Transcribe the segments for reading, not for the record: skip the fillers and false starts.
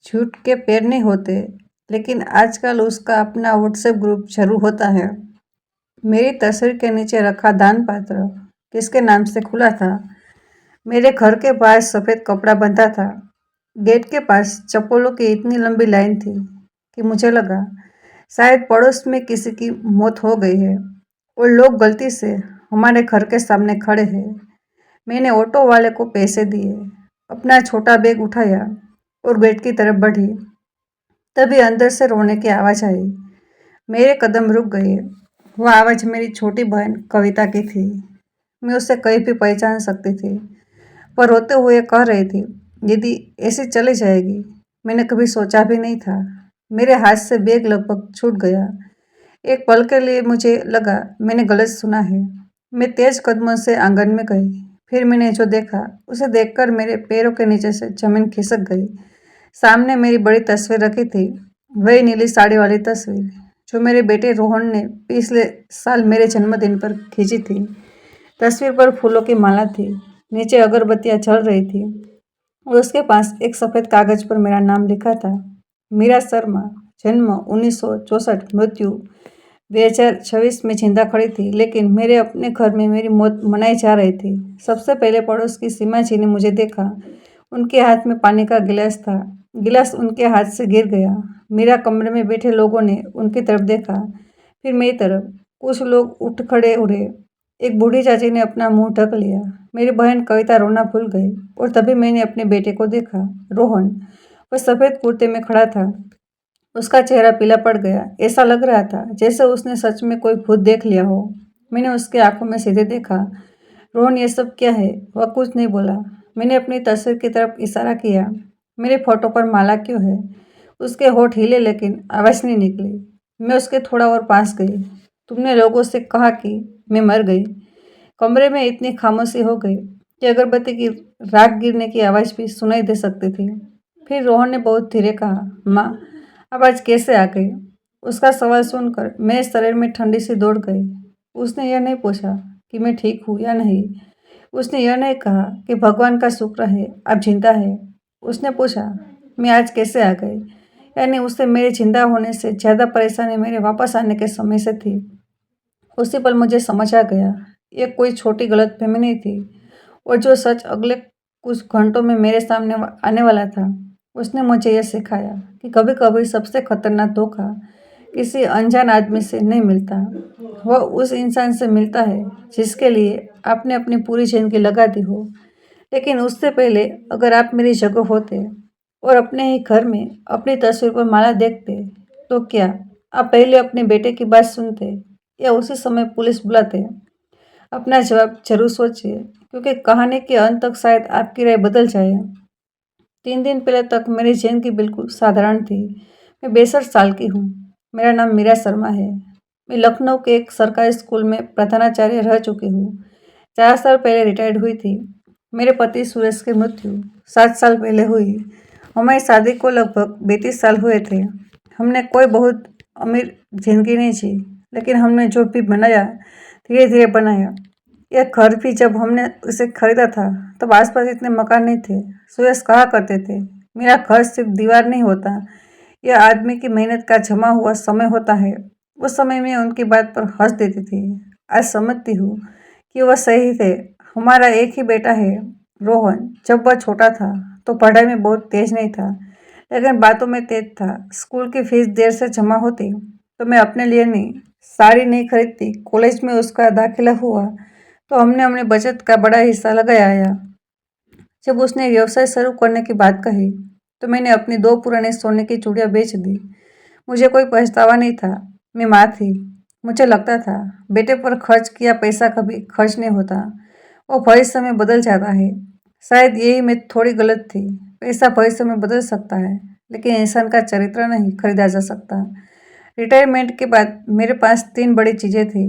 झूठ के पैर नहीं होते, लेकिन आजकल उसका अपना व्हाट्सएप ग्रुप जरूर होता है। मेरी तस्वीर के नीचे रखा दान पात्र किसके नाम से खुला था? मेरे घर के बाहर सफ़ेद कपड़ा बंधा था। गेट के पास चप्पलों की इतनी लंबी लाइन थी कि मुझे लगा शायद पड़ोस में किसी की मौत हो गई है और लोग गलती से हमारे घर के सामने खड़े हैं। मैंने ऑटो वाले को पैसे दिए, अपना छोटा बैग उठाया और गेट की तरफ बढ़ी। तभी अंदर से रोने की आवाज़ आई। मेरे कदम रुक गए। वह आवाज़ मेरी छोटी बहन कविता की थी। मैं उसे कहीं भी पहचान सकती थी, पर रोते हुए कह रही थी, दीदी ऐसे चली जाएगी। मैंने कभी सोचा भी नहीं था। मेरे हाथ से बैग लगभग छूट गया। एक पल के लिए मुझे लगा मैंने गलत सुना है। मैं तेज कदमों से आंगन में गई। फिर मैंने जो देखा उसे देखकर मेरे पैरों के नीचे से जमीन खिसक गई। सामने मेरी बड़ी तस्वीर रखी थी, वही नीली साड़ी वाली तस्वीर जो मेरे बेटे रोहन ने पिछले साल मेरे जन्मदिन पर खींची थी। तस्वीर पर फूलों की माला थी, नीचे अगरबत्तियां जल रही थी और उसके पास एक सफ़ेद कागज पर मेरा नाम लिखा था, मीरा शर्मा, जन्म 1964, मृत्यु 2026 में जिंदा खड़ी थी, लेकिन मेरे अपने घर में मेरी मौत मनाई जा रही थी। सबसे पहले पड़ोस की सीमा जी ने मुझे देखा। उनके हाथ में पानी का गिलास था। गिलास उनके हाथ से गिर गया। मीरा कमरे में बैठे लोगों ने उनकी तरफ देखा, फिर मेरी तरफ। कुछ लोग उठ खड़े हुए। एक बूढ़ी चाची ने अपना मुंह ढक लिया। मेरी बहन कविता रोना भूल गई और तभी मैंने अपने बेटे को देखा, रोहन। वह सफ़ेद कुर्ते में खड़ा था। उसका चेहरा पीला पड़ गया। ऐसा लग रहा था जैसे उसने सच में कोई भूत देख लिया हो। मैंने उसके आंखों में सीधे देखा। रोहन, ये सब क्या है? वह कुछ नहीं बोला। मैंने अपनी तस्वीर की तरफ इशारा किया। मेरे फोटो पर माला क्यों है? उसके होठ हिले, लेकिन आवाज़ नहीं निकली। मैं उसके थोड़ा और पास गई। तुमने लोगों से कहा कि मैं मर गई। कमरे में इतनी खामोशी हो गई कि अगरबत्ती की राख गिरने की आवाज़ भी सुनाई दे सकती थी। फिर रोहन ने बहुत धीरे कहा, माँ, आवाज़ कैसे आ गई? उसका सवाल सुनकर मेरे शरीर में ठंडी सी दौड़ गई। उसने यह नहीं पूछा कि मैं ठीक हूँ या नहीं। उसने यह नहीं कहा कि भगवान का शुक्र है आप जिंदा है। उसने पूछा, मैं आज कैसे आ गई? यानी उसे मेरे जिंदा होने से ज़्यादा परेशानी मेरे वापस आने के समय से थी। उसी पल मुझे समझ आ गया, ये कोई छोटी गलतफहमी नहीं थी और जो सच अगले कुछ घंटों में मेरे सामने आने वाला था। उसने मुझे यह सिखाया कि कभी कभी सबसे खतरनाक धोखा किसी अनजान आदमी से नहीं मिलता, वह उस इंसान से मिलता है जिसके लिए आपने अपनी पूरी जिंदगी लगा दी हो। लेकिन उससे पहले अगर आप मेरी जगह होते और अपने ही घर में अपनी तस्वीर पर माला देखते, तो क्या आप पहले अपने बेटे की बात सुनते या उसी समय पुलिस बुलाते? अपना जवाब जरूर सोचिए, क्योंकि कहानी के अंत तक शायद आपकी राय बदल जाए। 3 दिन पहले तक मेरी जिंदगी बिल्कुल साधारण थी। मैं 62 साल की हूँ। मेरा नाम मीरा शर्मा है। मैं लखनऊ के एक सरकारी स्कूल में प्रधानाचार्य रह चुकी हूँ। 4 साल पहले रिटायर्ड हुई थी। मेरे पति सुरेश की मृत्यु 7 साल पहले हुई। हमारी शादी को लगभग 32 साल हुए थे। हमने कोई बहुत अमीर जिंदगी नहीं जी, लेकिन हमने जो भी बनाया धीरे धीरे बनाया। यह घर भी जब हमने उसे खरीदा था तब आसपास इतने मकान नहीं थे। सुरेश कहा करते थे, मेरा घर सिर्फ दीवार नहीं होता, यह आदमी की मेहनत का जमा हुआ समय होता है। उस समय में उनकी बात पर हंस देती थी। आज समझती हूँ कि वह सही थे। हमारा एक ही बेटा है, रोहन। जब वह छोटा था तो पढ़ाई में बहुत तेज नहीं था, लेकिन बातों में तेज था। स्कूल की फीस देर से जमा होती तो मैं अपने लिए नहीं, साड़ी नहीं खरीदती। कॉलेज में उसका दाखिला हुआ तो हमने अपने बचत का बड़ा हिस्सा लगाया। जब उसने व्यवसाय शुरू करने की बात कही तो मैंने अपनी 2 पुराने सोने की चूड़ियाँ बेच दी। मुझे कोई पछतावा नहीं था। मैं माँ थी। मुझे लगता था बेटे पर खर्च किया पैसा कभी खर्च नहीं होता, वो भविष्य में बदल जाता है। शायद यही मैं थोड़ी गलत थी। पैसा भविष्य में बदल सकता है, लेकिन इंसान का चरित्र नहीं खरीदा जा सकता। रिटायरमेंट के बाद मेरे पास 3 बड़ी चीज़ें थी।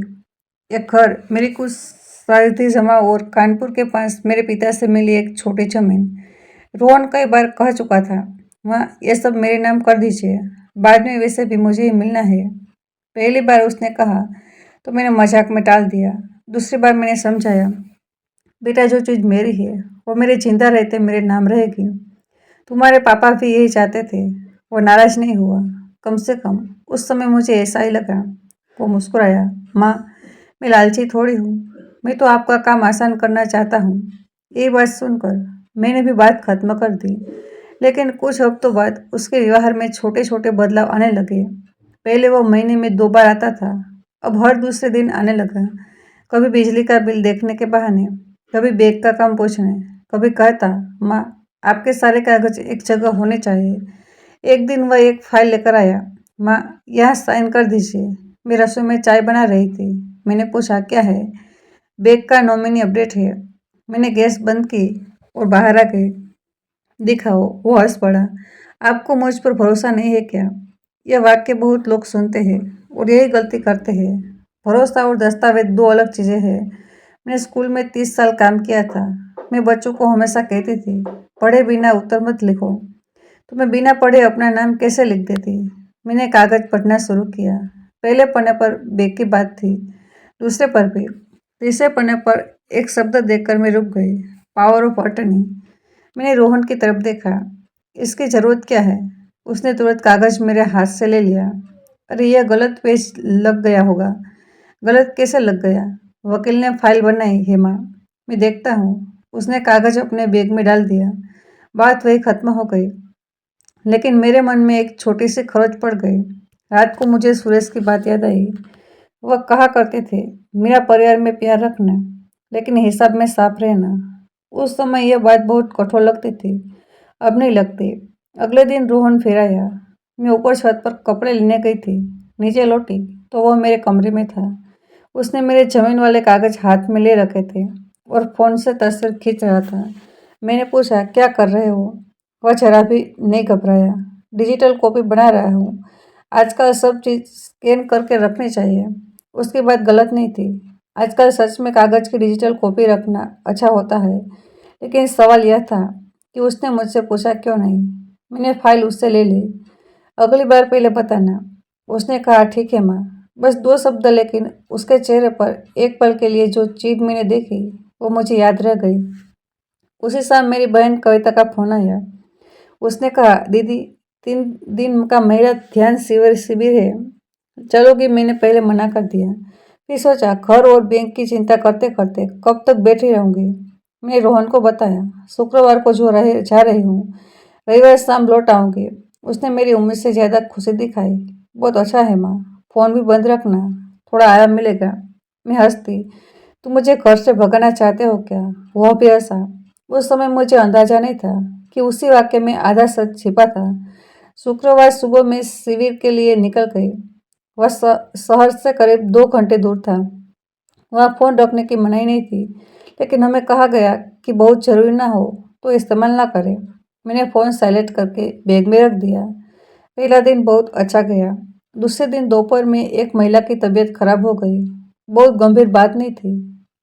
एक घर, मेरी कुछ सावधि जमा और कानपुर के पास मेरे पिता से मिली एक छोटी जमीन। रोहन कई बार कह चुका था, वहाँ ये सब मेरे नाम कर दीजिए, बाद में वैसे भी मुझे ही मिलना है। पहली बार उसने कहा तो मैंने मजाक में टाल दिया। दूसरी बार मैंने समझाया, बेटा जो चीज़ मेरी है वो मेरे जिंदा रहते मेरे नाम रहेगी। तुम्हारे पापा भी यही चाहते थे। वो नाराज नहीं हुआ। कम से कम उस समय मुझे ऐसा ही लगा। वो मुस्कुराया। माँ, मैं लालची थोड़ी हूँ। मैं तो आपका काम आसान करना चाहता हूँ। ये बात सुनकर मैंने भी बात खत्म कर दी। लेकिन कुछ हफ्तों बाद उसके व्यवहार में छोटे छोटे बदलाव आने लगे। पहले वो महीने में 2 बार आता था, अब हर दूसरे दिन आने लगा। कभी बिजली का बिल देखने के बहाने, कभी बैग का काम पूछने, कभी कहता, माँ, आपके सारे कागज एक जगह होने चाहिए। एक दिन वह एक फाइल लेकर आया। माँ, यहाँ साइन कर दीजिए। मैं रसोई में चाय बना रही थी। मैंने पूछा, क्या है? बैग का नॉमिनी अपडेट है। मैंने गैस बंद की और बाहर आ गई। दिखाओ। वो हंस पड़ा। आपको मुझ पर भरोसा नहीं है क्या? यह वाक्य बहुत लोग सुनते हैं और यही गलती करते हैं। भरोसा और दस्तावेज दो अलग चीज़ें हैं। मैंने स्कूल में 30 साल काम किया था। मैं बच्चों को हमेशा कहती थी, पढ़े बिना उत्तर मत लिखो। तो मैं बिना पढ़े अपना नाम कैसे लिख देती? मैंने कागज पढ़ना शुरू किया। पहले पन्ने पर बैग की बात थी, दूसरे पर भी। तीसरे पन्ने पर एक शब्द देखकर मैं रुक गई, पावर ऑफ अटर्नी। मैंने रोहन की तरफ देखा। इसकी ज़रूरत क्या है? उसने तुरंत कागज़ मेरे हाथ से ले लिया। अरे, यह गलत पेज लग गया होगा। गलत कैसे लग गया? वकील ने फाइल बनाई है माँ, मैं देखता हूँ। उसने कागज़ अपने बैग में डाल दिया। बात वही खत्म हो गई। लेकिन मेरे मन में एक छोटी सी खरोच पड़ गई। रात को मुझे सुरेश की बात याद आई। वह कहा करते थे, मेरा परिवार में प्यार रखना, लेकिन हिसाब में साफ रहना। उस समय यह बात बहुत कठोर लगती थी। अब नहीं लगती। अगले दिन रोहन फिर आया। मैं ऊपर छत पर कपड़े लेने गई थी। नीचे लौटी तो वह मेरे कमरे में था। उसने मेरे जमीन वाले कागज हाथ में ले रखे थे और फ़ोन से तस्वीर खींच रहा था। मैंने पूछा, क्या कर रहे हो? वह जरा भी नहीं घबराया। डिजिटल कॉपी बना रहा हूँ। आजकल सब चीज़ स्कैन करके रखनी चाहिए। उसकी बात गलत नहीं थी। आजकल सच में कागज़ की डिजिटल कॉपी रखना अच्छा होता है। लेकिन सवाल यह था कि उसने मुझसे पूछा क्यों नहीं। मैंने फाइल उससे ले ली। अगली बार पहले बताना। उसने कहा, ठीक है माँ। बस 2 शब्द, लेकिन उसके चेहरे पर एक पल के लिए जो चीज मैंने देखी वो मुझे याद रह गई। उसी शाम मेरी बहन कविता का फोन आया। उसने कहा, दीदी, 3 दिन का महिला ध्यान शिविर है, चलोगी? मैंने पहले मना कर दिया। फिर सोचा, घर और बैंक की चिंता करते करते कब तक बैठी रहूंगी। मैंने रोहन को बताया, शुक्रवार को जा रही हूँ, रविवार शाम लौट आऊंगी। उसने मेरी उम्मीद से ज़्यादा खुशी दिखाई। बहुत अच्छा है माँ, फ़ोन भी बंद रखना, थोड़ा आराम मिलेगा। मैं हंसती, तुम मुझे घर से भगाना चाहते हो क्या? वह भी हंसा। उस समय मुझे अंदाजा नहीं था कि उसी वाक्य में आधा सच छिपा था। शुक्रवार सुबह मैं शिविर के लिए निकल गई। वह शहर से करीब 2 घंटे दूर था। वहाँ फ़ोन रखने की मनाही नहीं थी, लेकिन हमें कहा गया कि बहुत ज़रूरी ना हो तो इस्तेमाल ना करें। मैंने फ़ोन साइलेंट करके बैग में रख दिया। पहला दिन बहुत अच्छा गया। दूसरे दिन दोपहर में एक महिला की तबीयत खराब हो गई। बहुत गंभीर बात नहीं थी,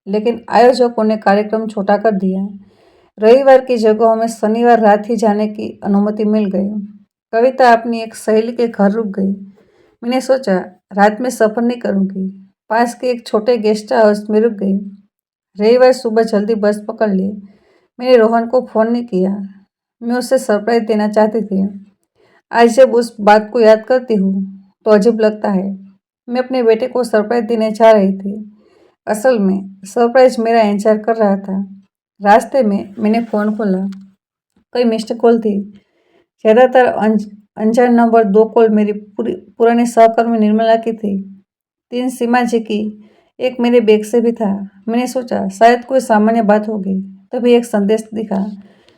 लेकिन आयोजकों ने कार्यक्रम छोटा कर दिया। रविवार की जगह हमें शनिवार रात ही जाने की अनुमति मिल गई। कविता अपनी एक सहेली के घर रुक गई। मैंने सोचा, रात में सफ़र नहीं करूँगी। पास के एक छोटे गेस्ट हाउस में रुक गई। रविवार सुबह जल्दी बस पकड़ ली। मैंने रोहन को फ़ोन नहीं किया। मैं उसे सरप्राइज देना चाहती थी। आज जब उस बात को याद करती हूँ तो अजीब लगता है। मैं अपने बेटे को सरप्राइज देने जा रही थी। असल में सरप्राइज मेरा इंतजार कर रहा था। रास्ते में मैंने फ़ोन खोला। कई मिस्ड कॉल थी। ज़्यादातर अनजान नंबर। 2 कॉल मेरी पुरानी सहकर्मी निर्मला की थी, 3 सीमा जी की, एक मेरे बैग से भी था। मैंने सोचा शायद कोई सामान्य बात होगी। तभी एक संदेश दिखा।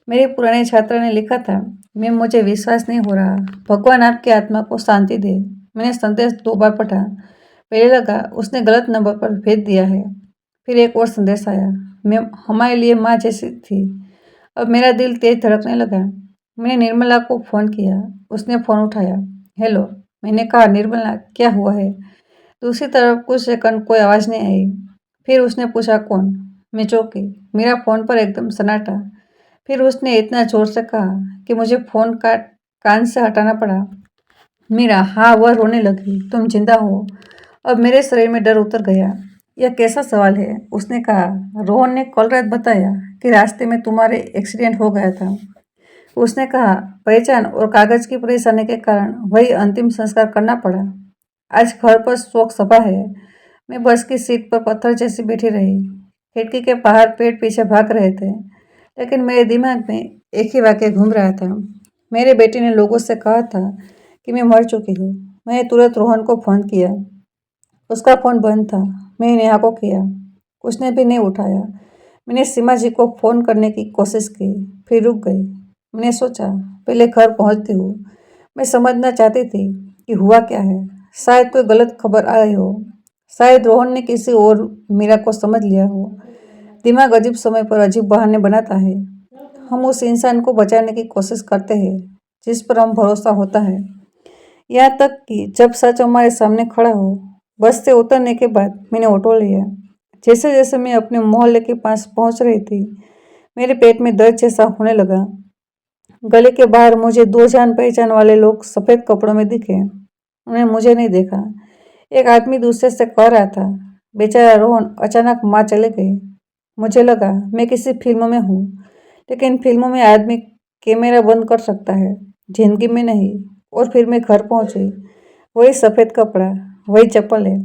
मेरी पुरानी छात्रा ने लिखा था, मैम, मुझे विश्वास नहीं हो रहा। भगवान आपकी आत्मा को शांति दे। मैंने संदेश 2 बार पढ़ा। पहले लगा उसने गलत नंबर पर भेज दिया है। फिर एक और संदेश आया, मैम, हमारे लिए माँ जैसी थी। अब मेरा दिल तेज धड़कने लगा। मैंने निर्मला को फ़ोन किया। उसने फ़ोन उठाया। हेलो। मैंने कहा, निर्मला, क्या हुआ है? दूसरी तरफ कुछ सेकंड कोई आवाज़ नहीं आई। फिर उसने पूछा, कौन? मैं चौंकी। मेरा फ़ोन पर एकदम सन्नाटा। फिर उसने इतना ज़ोर से कहा कि मुझे फ़ोन कान से हटाना पड़ा। मीरा, हाँ, वह रोने लगी। तुम जिंदा हो? अब मेरे शरीर में डर उतर गया। यह कैसा सवाल है? उसने कहा, रोहन ने कल रात बताया कि रास्ते में तुम्हारे एक्सीडेंट हो गया था। उसने कहा, पहचान और कागज की परेशानी के कारण वही अंतिम संस्कार करना पड़ा। आज घर पर शोक सभा है। मैं बस की सीट पर पत्थर जैसी बैठी रही। खिड़की के बाहर पेड़ पीछे भाग रहे थे, लेकिन मेरे दिमाग में एक ही वाक्य घूम रहा था। मेरे बेटे ने लोगों से कहा था कि मैं मर चुकी हूँ। मैंने तुरंत रोहन को फोन किया। उसका फोन बंद था। मैंने नेहा को किया, उसने भी नहीं उठाया। मैंने सीमा जी को फोन करने की कोशिश की, फिर रुक गई। मैंने सोचा, पहले घर पहुंचती हूँ। मैं समझना चाहती थी कि हुआ क्या है। शायद कोई गलत खबर आई हो, शायद रोहन ने किसी और मीरा को समझ लिया हो। दिमाग अजीब समय पर अजीब बहाने बनाता है। हम उस इंसान को बचाने की कोशिश करते हैं जिस पर हम भरोसा होता है, यहाँ तक कि जब सच हमारे सामने खड़ा हो। बस से उतरने के बाद मैंने ऑटो लिया। जैसे जैसे मैं अपने मोहल्ले के पास पहुंच रही थी, मेरे पेट में दर्द जैसा होने लगा। गली के बाहर मुझे दो जान पहचान वाले लोग सफेद कपड़ों में दिखे। उन्हें मुझे नहीं देखा। एक आदमी दूसरे से कह रहा था, बेचारा रोहन, अचानक माँ चले गई। मुझे लगा मैं किसी फिल्म में हूँ, लेकिन फिल्मों में आदमी कैमरा बंद कर सकता है, जिंदगी में नहीं। और फिर मैं घर पहुंची। वही सफ़ेद कपड़ा, वही चप्पलें,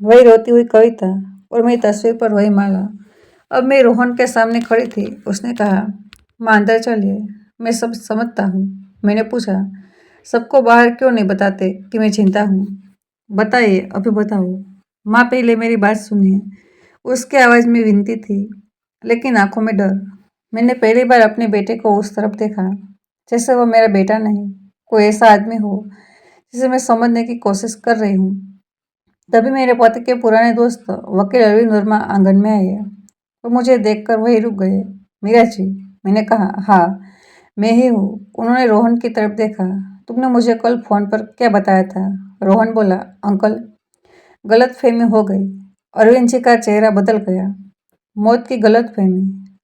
वही रोती हुई कविता और मेरी तस्वीर पर वही माला। अब मैं रोहन के सामने खड़ी थी। उसने कहा, माँ अंदर चलिए, मैं सब समझता हूँ। मैंने पूछा, सबको बाहर क्यों नहीं बताते कि मैं चिंता हूँ? बताइए, अभी बताओ। माँ पहले मेरी बात सुनिए। उसकी आवाज़ में विनती थी, लेकिन आंखों में डर। मैंने पहली बार अपने बेटे को उस तरफ देखा, जैसे वो मेरा बेटा नहीं, कोई ऐसा आदमी हो जिसे मैं समझने की कोशिश कर रही हूँ। तभी मेरे पति के पुराने दोस्त वकील अरविंद वर्मा आंगन में आए। वो मुझे देखकर वहीं रुक गए। मीरा जी, मैंने कहा। हाँ, मैं ही हूँ। उन्होंने रोहन की तरफ देखा। तुमने मुझे कल फोन पर क्या बताया था? रोहन बोला, अंकल, गलतफहमी हो गई। अरविंद जी का चेहरा बदल गया। मौत की गलतफहमी।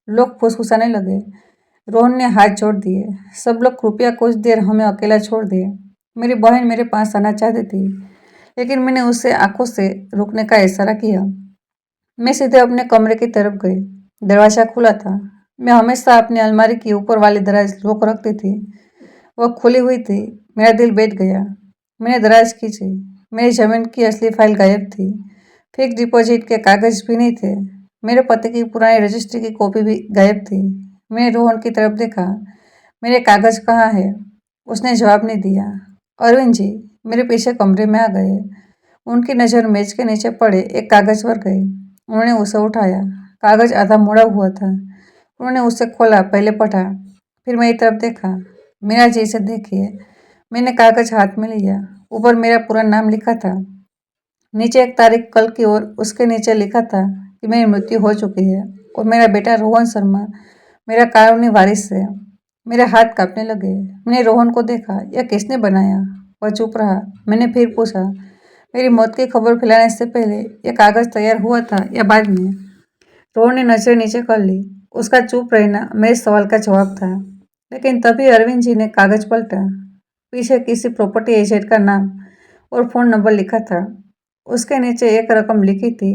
लोग फुसफुसाने लगे। रोहन ने हाथ जोड़ दिए। सब लोग कृपया कुछ देर हमें अकेला छोड़ दिए। मेरी बहन मेरे पास आना चाहती थी, लेकिन मैंने उसे आंखों से रुकने का इशारा किया। मैं सीधे अपने कमरे की तरफ गई। दरवाज़ा खुला था। मैं हमेशा अपनी अलमारी की ऊपर वाली दराज रोक रखती थी। वह खुली हुई थी। मेरा दिल बैठ गया। मैंने दराज खींची। मेरी जमीन की असली फाइल गायब थी। फिक्स डिपॉजिट के कागज भी नहीं थे। मेरे पति की पुरानी रजिस्ट्री की कॉपी भी गायब थी। मैंने रोहन की तरफ देखा। मेरे कागज कहाँ है? उसने जवाब नहीं दिया। अरविंद जी मेरे पीछे कमरे में आ गए। उनकी नज़र मेज के नीचे पड़े एक कागज पर गई। उन्होंने उसे उठाया। कागज आधा मुड़ा हुआ था। उन्होंने उसे खोला, पहले पढ़ा, फिर मेरी तरफ देखा। मीरा जी, इसे देखिए। मैंने कागज हाथ में लिया। ऊपर मेरा पूरा नाम लिखा था, नीचे एक तारीख कल की, और उसके नीचे लिखा था कि मेरी मृत्यु हो चुकी है और मेरा बेटा रोहन शर्मा मेरा कानूनी वारिस है। मेरे हाथ कांपने लगे। मैंने रोहन को देखा। यह किसने बनाया? वह चुप रहा। मैंने फिर पूछा, मेरी मौत की खबर फैलाने से पहले यह कागज तैयार हुआ था या बाद में? रोहन ने नजरें नीचे कर ली। उसका चुप रहना मेरे सवाल का जवाब था। लेकिन तभी अरविंद जी ने कागज पलटा। पीछे किसी प्रॉपर्टी एजेंट का नाम और फोन नंबर लिखा था। उसके नीचे एक रकम लिखी थी,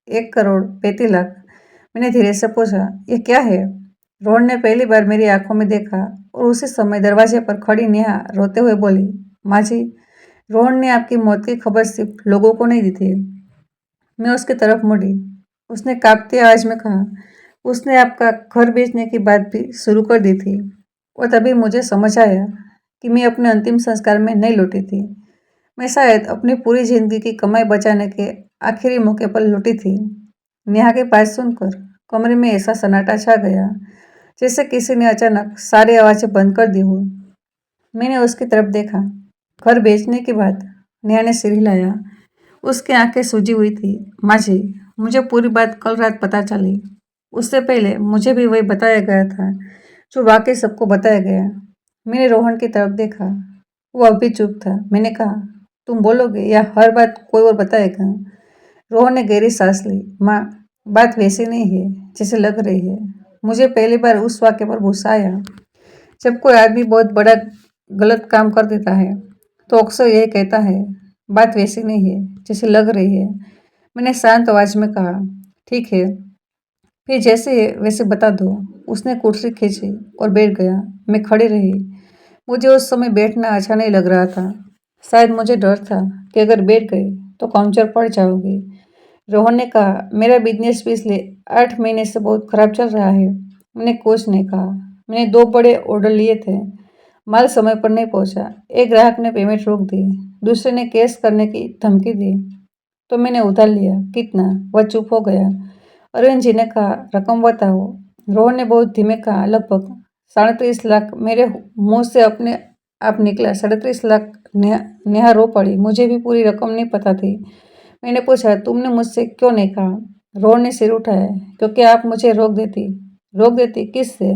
1,35,00,000। मैंने धीरे से पूछा, यह क्या है? रोहन ने पहली बार मेरी आंखों में देखा और उसी समय दरवाजे पर खड़ी नेहा रोते हुए बोली, माँ जी, रोहन ने आपकी मौत की खबर सिर्फ लोगों को नहीं दी थी। मैं उसकी तरफ मुड़ी। उसने कांपती आवाज में कहा, उसने आपका घर बेचने की बात भी शुरू कर दी थी। और तभी मुझे समझ आया कि मैं अपने अंतिम संस्कार में नहीं लौटी थी। मैं शायद अपनी पूरी जिंदगी की कमाई बचाने के आखिरी मौके पर लौटी थी। नेहा की बात सुनकर कमरे में ऐसा सन्नाटा छा गया जैसे किसी ने अचानक सारी आवाज़ें बंद कर दी हो। मैंने उसकी तरफ देखा। घर बेचने के बाद नेहा ने सिर हिलाया। उसकी आंखें सूजी हुई थी। माँ जी, मुझे पूरी बात कल रात पता चली। उससे पहले मुझे भी वही बताया गया था जो वाकई सबको बताया गया। मैंने रोहन की तरफ देखा। वो अभी चुप था। मैंने कहा, तुम बोलोगे या हर बात कोई और बताएगा? रोहन ने गहरी सांस ली। माँ, बात वैसी नहीं है जैसे लग रही है। मुझे पहली बार उस वाक्य पर गुस्सा आया। जब कोई आदमी बहुत बड़ा गलत काम कर देता है तो अक्सर यही कहता है, बात वैसी नहीं है जैसे लग रही है। मैंने शांत आवाज में कहा, ठीक है, फिर जैसे है वैसे बता दो। उसने कुर्सी खींची और बैठ गया। मैं खड़ी रही। मुझे उस समय बैठना अच्छा नहीं लग रहा था। शायद मुझे डर था कि अगर बैठ गई तो कमजोर पड़ जाऊंगी। रोहन ने कहा, मेरा बिजनेस पिछले 8 महीने से बहुत खराब चल रहा है। मैंने कुछ नहीं कहा। मैंने 2 बड़े ऑर्डर लिए थे। माल समय पर नहीं पहुंचा। एक ग्राहक ने पेमेंट रोक दी। दूसरे ने केस करने की धमकी दी। तो मैंने उधार लिया। कितना? वह चुप हो गया। अरविंद जी ने कहा, रकम बताओ। रोहन ने बहुत धीमे कहा, लगभग 37 लाख। मेरे मुंह से अपने आप निकला 37 लाख। नेहा रो पड़ी। मुझे भी पूरी रकम नहीं पता थी। मैंने पूछा, तुमने मुझसे क्यों नहीं कहा? रोहन ने सिर उठाया, क्योंकि आप मुझे रोक देती किससे?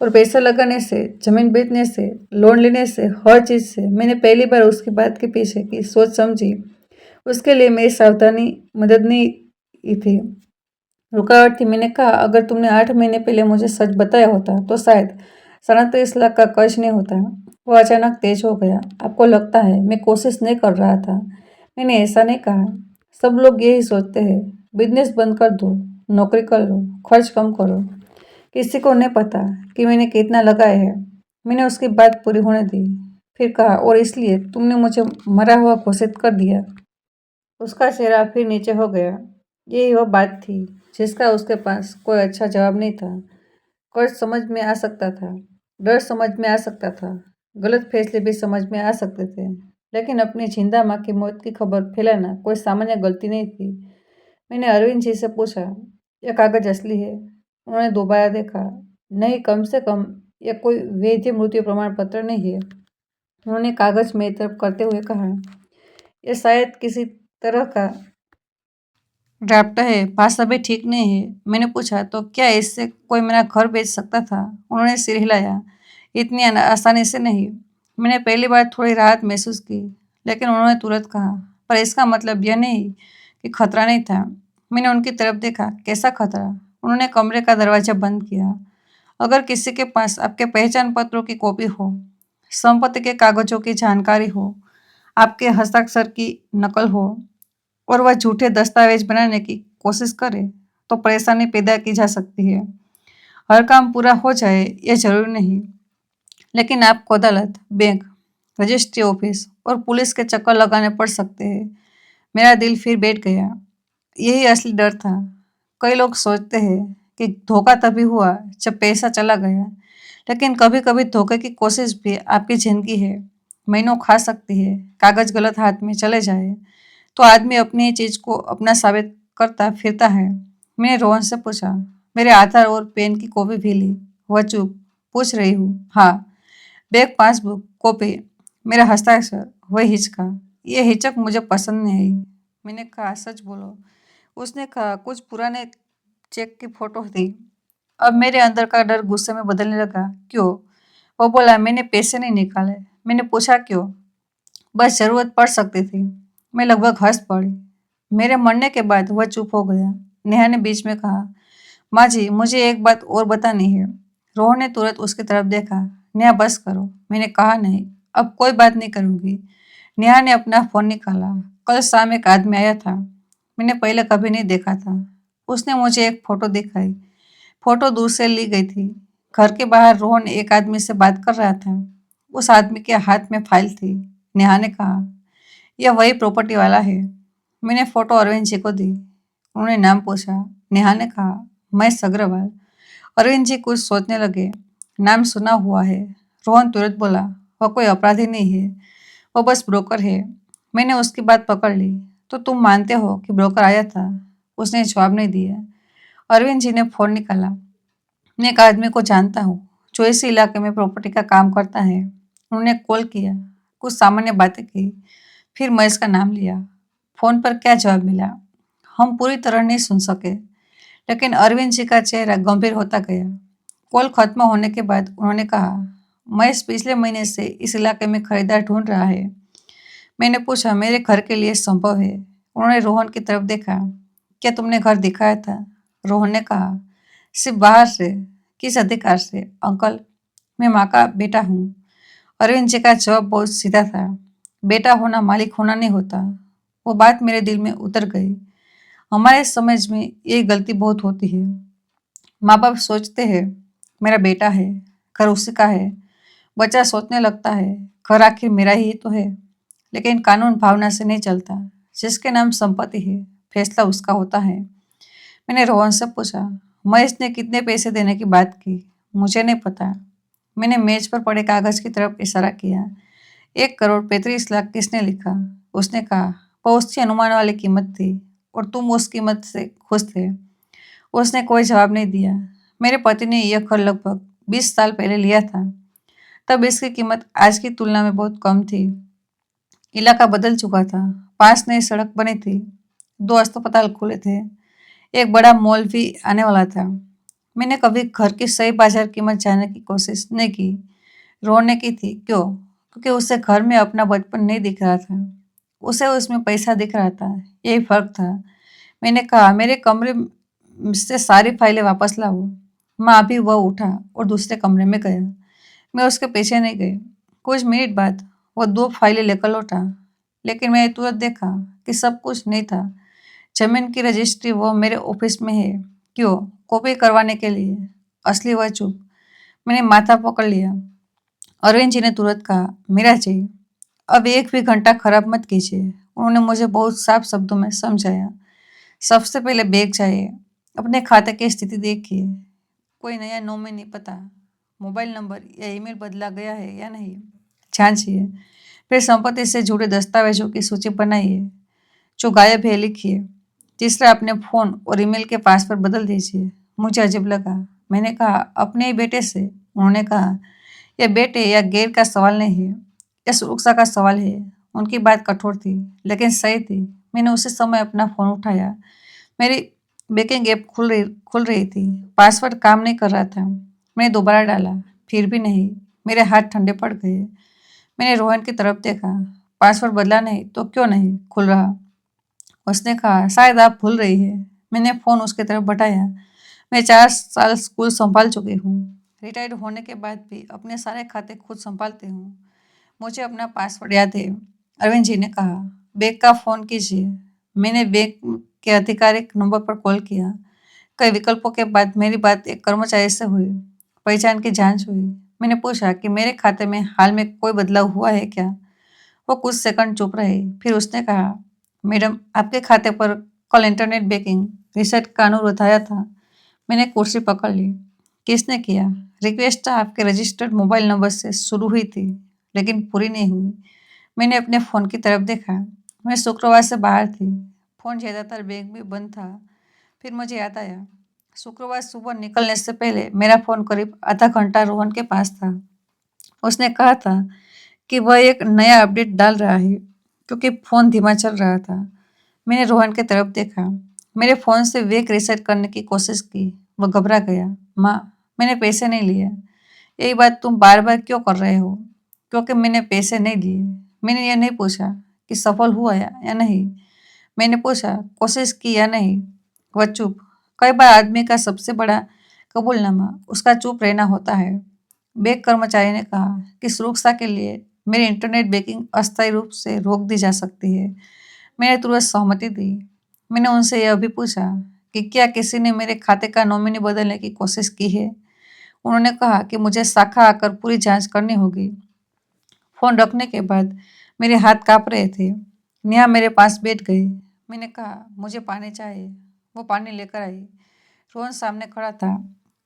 और पैसा लगाने से, जमीन बेचने से, लोन लेने से, हर चीज से। मैंने पहली बार उसकी बात के पीछे की सोच समझी। उसके लिए मेरी सावधानी मदद नहीं थी, रुकावट थी। मैंने कहा, अगर तुमने 8 महीने पहले मुझे सच बताया होता तो शायद 37 लाख का कर्ज नहीं होता। वो अचानक तेज हो गया। आपको लगता है मैं कोशिश नहीं कर रहा था? मैंने ऐसा नहीं कहा। सब लोग यही सोचते हैं। बिजनेस बंद कर दो, नौकरी कर लो, खर्च कम करो। किसी को नहीं पता कि मैंने कितना लगाया है। मैंने उसकी बात पूरी होने दी। फिर कहा, और इसलिए तुमने मुझे मरा हुआ घोषित कर दिया। उसका चेहरा फिर नीचे हो गया। यही वह बात थी जिसका उसके पास कोई अच्छा जवाब नहीं था। कर्ज समझ में आ सकता था, डर समझ में आ सकता था, गलत फैसले भी समझ में आ सकते थे, लेकिन अपनी जिंदा माँ की मौत की खबर फैलाना कोई सामान्य गलती नहीं थी। मैंने अरविंद जी से पूछा, यह कागज असली है? उन्होंने दोबारा देखा। नहीं, कम से कम यह कोई वैध मृत्यु प्रमाण पत्र नहीं है। उन्होंने कागज मेरी तरफ करते हुए कहा, यह शायद किसी तरह का ड्राफ्ट है, भाषा भी ठीक नहीं है। मैंने पूछा, तो क्या इससे कोई मेरा घर बेच सकता था? उन्होंने सिर हिलाया, इतनी आसानी से नहीं। मैंने पहली बार थोड़ी राहत महसूस की, लेकिन उन्होंने तुरंत कहा, पर इसका मतलब यह नहीं कि खतरा नहीं था। मैंने उनकी तरफ देखा। कैसा खतरा? उन्होंने कमरे का दरवाजा बंद किया। अगर किसी के पास आपके पहचान पत्रों की कॉपी हो, संपत्ति के कागजों की जानकारी हो, आपके हस्ताक्षर की नकल हो, और वह झूठे दस्तावेज बनाने की कोशिश करे, तो परेशानी पैदा की जा सकती है। हर काम पूरा हो जाए यह जरूरी नहीं, लेकिन आपको अदालत, बैंक, रजिस्ट्री ऑफिस और पुलिस के चक्कर लगाने पड़ सकते हैं। मेरा दिल फिर बैठ गया। यही असली डर था। कई लोग सोचते हैं कि धोखा तभी हुआ जब पैसा चला गया, लेकिन कभी कभी धोखे की कोशिश भी आपकी जिंदगी है। महीनों खा सकती है। कागज गलत हाथ में चले जाए तो आदमी अपनी ही चीज को अपना साबित करता फिरता है। मैंने रोहन से पूछा, मेरे आधार और पेन की कॉपी भी ली? वह चुप। पूछ रही हूँ। हाँ। बैंक पासबुक कॉपी, मेरा हस्ताक्षर। वह हिचका। ये हिचक मुझे पसंद नहीं आई। मैंने कहा, सच बोलो। उसने कहा, कुछ पुराने चेक की फोटो थी। अब मेरे अंदर का डर गुस्से में बदलने लगा। क्यों? वो बोला, मैंने पैसे नहीं निकाले। मैंने पूछा, क्यों? बस जरूरत पड़ सकती थी। मैं लगभग हंस पड़ी। मेरे मरने के बाद वह चुप हो गया। नेहा ने बीच में कहा, माँ जी, मुझे एक बात और बतानी है। रोहन ने तुरंत उसकी तरफ देखा। नेहा, बस करो। मैंने कहा, नहीं, अब कोई बात नहीं करूंगी। नेहा ने अपना फोन निकाला। कल शाम एक आदमी आया था। मैंने पहले कभी नहीं देखा था। उसने मुझे एक फोटो दिखाई। फोटो दूर से ली गई थी। घर के बाहर रोहन एक आदमी से बात कर रहा था। उस आदमी के हाथ में फाइल थी। नेहा ने कहा, यह वही प्रॉपर्टी वाला है। मैंने फोटो अरविंद जी को दी। उन्होंने नाम पूछा। नेहा ने कहा, महेश अग्रवाल। अरविंद जी कुछ सोचने लगे। नाम सुना हुआ है। रोहन तुरंत बोला, वह कोई अपराधी नहीं है, वो बस ब्रोकर है। मैंने उसकी बात पकड़ ली। तो तुम मानते हो कि ब्रोकर आया था? उसने जवाब नहीं दिया। अरविंद जी ने फोन निकाला। मैं एक आदमी को जानता हूँ जो इस इलाके में प्रॉपर्टी का काम करता है। उन्होंने कॉल किया, कुछ सामान्य बातें की, फिर महेश का नाम लिया। फोन पर क्या जवाब मिला हम पूरी तरह नहीं सुन सके, लेकिन अरविंद जी का चेहरा गंभीर होता गया। कॉल खत्म होने के बाद उन्होंने कहा, महेश पिछले महीने से इस इलाके में खरीदार ढूंढ रहा है। मैंने पूछा, मेरे घर के लिए संभव है? उन्होंने रोहन की तरफ देखा। क्या तुमने घर दिखाया था? रोहन ने कहा, सिर्फ बाहर से। किस अधिकार से, अंकल? मैं माँ का बेटा हूँ। अरविंद जी का जवाब बहुत सीधा था। बेटा होना मालिक होना नहीं होता। वो बात मेरे दिल में उतर गई। हमारे समाज में ये गलती बहुत होती है। माँ बाप सोचते हैं मेरा बेटा है, घर उसी का है। बच्चा सोचने लगता है घर आखिर मेरा ही तो है। लेकिन कानून भावना से नहीं चलता। जिसके नाम संपत्ति है, फैसला उसका होता है। मैंने रोहन से पूछा, महेश ने कितने पैसे देने की बात की? मुझे नहीं पता। मैंने मेज पर पड़े कागज की तरफ इशारा किया। 1,35,00,000 किसने लिखा? उसने कहा, बहुत सी अनुमान वाली कीमत थी और तुम उस कीमत से खुश थे। उसने कोई जवाब नहीं दिया। मेरे पति ने यह घर लगभग 20 साल पहले लिया था। तब इसकी कीमत आज की तुलना में बहुत कम थी। इलाका बदल चुका था। 5 नई सड़क बनी थी। 2 अस्पताल खुले थे। एक बड़ा मॉल भी आने वाला था। मैंने कभी घर की सही बाजार कीमत जानने की कोशिश नहीं की। रोहन ने की थी। क्यों? क्योंकि उसे घर में अपना बचपन नहीं दिख रहा था। उसे उसमें पैसा दिख रहा था। यही फर्क था। मैंने कहा, मेरे कमरे से सारी फाइलें वापस लाओ। माँ अभी वह उठा और दूसरे कमरे में गया। मैं उसके पीछे नहीं गई। कुछ मिनट बाद वो 2 फाइलें लेकर लौटा। लेकिन मैंने तुरंत देखा कि सब कुछ नहीं था। जमीन की रजिस्ट्री वो मेरे ऑफिस में है। क्यों? कॉपी करवाने के लिए। असली वह चुप। मैंने माथा पकड़ लिया। अरविंद जी ने तुरंत कहा, मीरा जी, अब एक भी घंटा खराब मत कीजिए। उन्होंने मुझे बहुत साफ शब्दों में समझाया। सबसे पहले बैंक जाइए, अपने खाते की स्थिति देखिए। कोई नया नॉमिनी पता, मोबाइल नंबर या ईमेल बदला गया है या नहीं, जांचिए। फिर संपत्ति से जुड़े दस्तावेजों की सूची बनाइए। जो गायब है लिखिए। तीसरा, अपने फ़ोन और ईमेल के पासवर्ड बदल दीजिए। मुझे अजीब लगा। मैंने कहा, अपने ही बेटे से? उन्होंने कहा, यह बेटे या गैर का सवाल नहीं है, यह सुरक्षा का सवाल है। उनकी बात कठोर थी, लेकिन सही थी। मैंने उसी समय अपना फ़ोन उठाया। मेरी बैंकिंग ऐप खुल रही थी। पासवर्ड काम नहीं कर रहा था। मैंने दोबारा डाला, फिर भी नहीं। मेरे हाथ ठंडे पड़ गए। मैंने रोहन की तरफ देखा। पासवर्ड बदला नहीं तो क्यों नहीं खुल रहा? उसने कहा, शायद आप भूल रही है। मैंने फ़ोन उसकी तरफ बढ़ाया। मैं 4 साल स्कूल संभाल चुकी हूँ। रिटायर्ड होने के बाद भी अपने सारे खाते खुद संभालती हूँ। मुझे अपना पासवर्ड याद है। अरविंद जी ने कहा, बैंक का फ़ोन कीजिए। मैंने बैंक के आधिकारिक नंबर पर कॉल किया। कई विकल्पों के बाद मेरी बात एक कर्मचारी से हुई। पहचान की जांच हुई। मैंने पूछा कि मेरे खाते में हाल में कोई बदलाव हुआ है क्या? वो कुछ सेकंड चुप रही। फिर उसने कहा, मैडम, आपके खाते पर कल इंटरनेट बैंकिंग रिसेट का अनुरोध आया था। मैंने कुर्सी पकड़ ली। किसने किया? रिक्वेस्ट आपके रजिस्टर्ड मोबाइल नंबर से शुरू हुई थी, लेकिन पूरी नहीं हुई। मैंने अपने फ़ोन की तरफ देखा। मैं शुक्रवार से बाहर थी। फ़ोन ज़्यादातर बैंक में बंद था। फिर मुझे याद आया, शुक्रवार सुबह निकलने से पहले मेरा फ़ोन करीब आधा घंटा रोहन के पास था। उसने कहा था कि वह एक नया अपडेट डाल रहा है, क्योंकि फ़ोन धीमा चल रहा था। मैंने रोहन की तरफ देखा। मेरे फ़ोन से वेक रीसेट करने की कोशिश की। वह घबरा गया। माँ, मैंने पैसे नहीं लिए। यही बात तुम बार बार क्यों कर रहे हो? क्योंकि मैंने पैसे नहीं लिए। मैंने यह नहीं पूछा कि सफल हुआ या नहीं। मैंने पूछा, कोशिश की या नहीं। वह चुप। कई बार आदमी का सबसे बड़ा कबूलनामा उसका चुप रहना होता है। बैंक कर्मचारी ने कहा कि सुरक्षा के लिए मेरी इंटरनेट बैंकिंग अस्थायी रूप से रोक दी जा सकती है। मैंने तुरंत सहमति दी। मैंने उनसे यह भी पूछा कि क्या किसी ने मेरे खाते का नॉमिनी बदलने की कोशिश की है। उन्होंने कहा कि मुझे शाखा आकर पूरी जांच करनी होगी। फ़ोन रखने के बाद मेरे हाथ काँप रहे थे। नेहा मेरे पास बैठ गई। मैंने कहा, मुझे पानी चाहिए। वो पानी लेकर आई। रोहन सामने खड़ा था।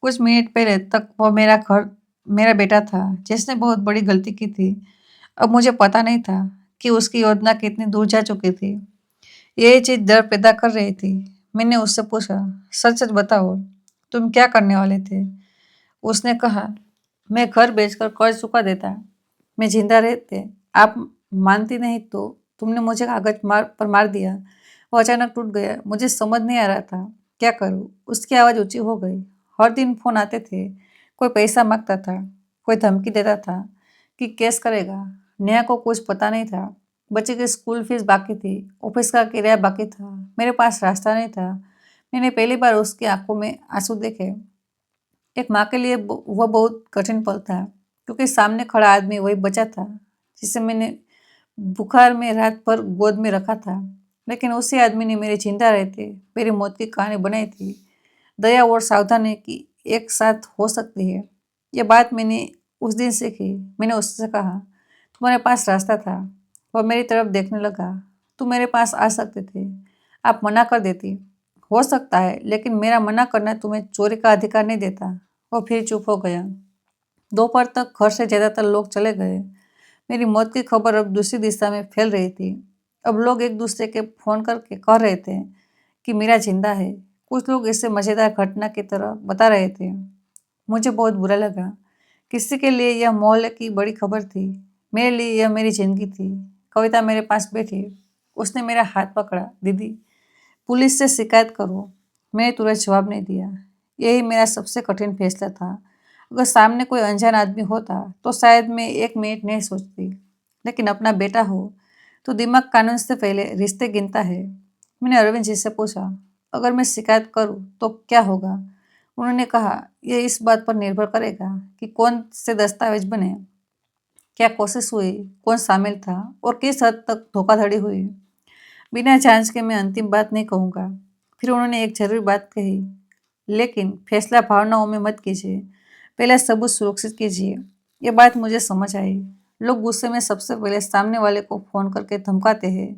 कुछ मिनट पहले तक वह मेरा बेटा था जिसने बहुत बड़ी गलती की थी। अब मुझे पता नहीं था कि उसकी योजना कितनी दूर जा चुकी थी। यही चीज़ डर पैदा कर रही थी। मैंने उससे पूछा, सच सच बताओ, तुम क्या करने वाले थे? उसने कहा, मैं घर बेचकर कर्ज चुका देता। मैं जिंदा रहते आप मानती नहीं तो तुमने मुझे कागज पर मार दिया। वो अचानक टूट गया। मुझे समझ नहीं आ रहा था क्या करूँ। उसकी आवाज़ ऊंची हो गई। हर दिन फोन आते थे। कोई पैसा मांगता था, कोई धमकी देता था कि केस करेगा। नेहा को कुछ पता नहीं था। बच्चे की स्कूल फीस बाकी थी, ऑफिस का किराया बाकी था। मेरे पास रास्ता नहीं था। मैंने पहली बार उसकी आंखों में आंसू देखे। एक माँ के लिए वह बहुत कठिन पल था, क्योंकि सामने खड़ा आदमी वही बचा था जिसे मैंने बुखार में रात भर गोद में रखा था। लेकिन उसी आदमी ने मेरे जिंदा रहते मेरी मौत की कहानी बनाई थी। दया और सावधानी की एक साथ हो सकती है। ये बात मैंने उस दिन सीखी। मैंने उससे कहा, तुम्हारे पास रास्ता था। वह मेरी तरफ देखने लगा। तुम मेरे पास आ सकते थे। आप मना कर देती। हो सकता है, लेकिन मेरा मना करना तुम्हें चोरी का अधिकार नहीं देता। वह फिर चुप हो गया। दोपहर तक घर से ज्यादातर लोग चले गए। मेरी मौत की खबर अब दूसरी दिशा में फैल रही थी। अब लोग एक दूसरे के फोन करके कह रहे थे कि मीरा जिंदा है। कुछ लोग इसे मजेदार घटना की तरह बता रहे थे। मुझे बहुत बुरा लगा। किसी के लिए यह मोहल्ले की बड़ी खबर थी। मेरे लिए यह मेरी जिंदगी थी। कविता मेरे पास बैठी। उसने मेरा हाथ पकड़ा। दीदी, पुलिस से शिकायत करो। मैंने तुरंत जवाब नहीं दिया। यही मेरा सबसे कठिन फैसला था। अगर सामने कोई अनजान आदमी होता तो शायद मैं 1 मिनट नहीं सोचती, लेकिन अपना बेटा हो तो दिमाग कानून से पहले रिश्ते गिनता है। मैंने अरविंद जी से पूछा, अगर मैं शिकायत करूं तो क्या होगा? उन्होंने कहा, यह इस बात पर निर्भर करेगा कि कौन से दस्तावेज बने, क्या कोशिश हुई, कौन शामिल था और किस हद तक धोखाधड़ी हुई। बिना जांच के मैं अंतिम बात नहीं कहूँगा। फिर उन्होंने एक जरूरी बात कही, लेकिन फैसला भावनाओं में मत कीजिए। पहले सबूत सुरक्षित कीजिए। ये बात मुझे समझ आई। लोग गुस्से में सबसे पहले सामने वाले को फोन करके धमकाते हैं,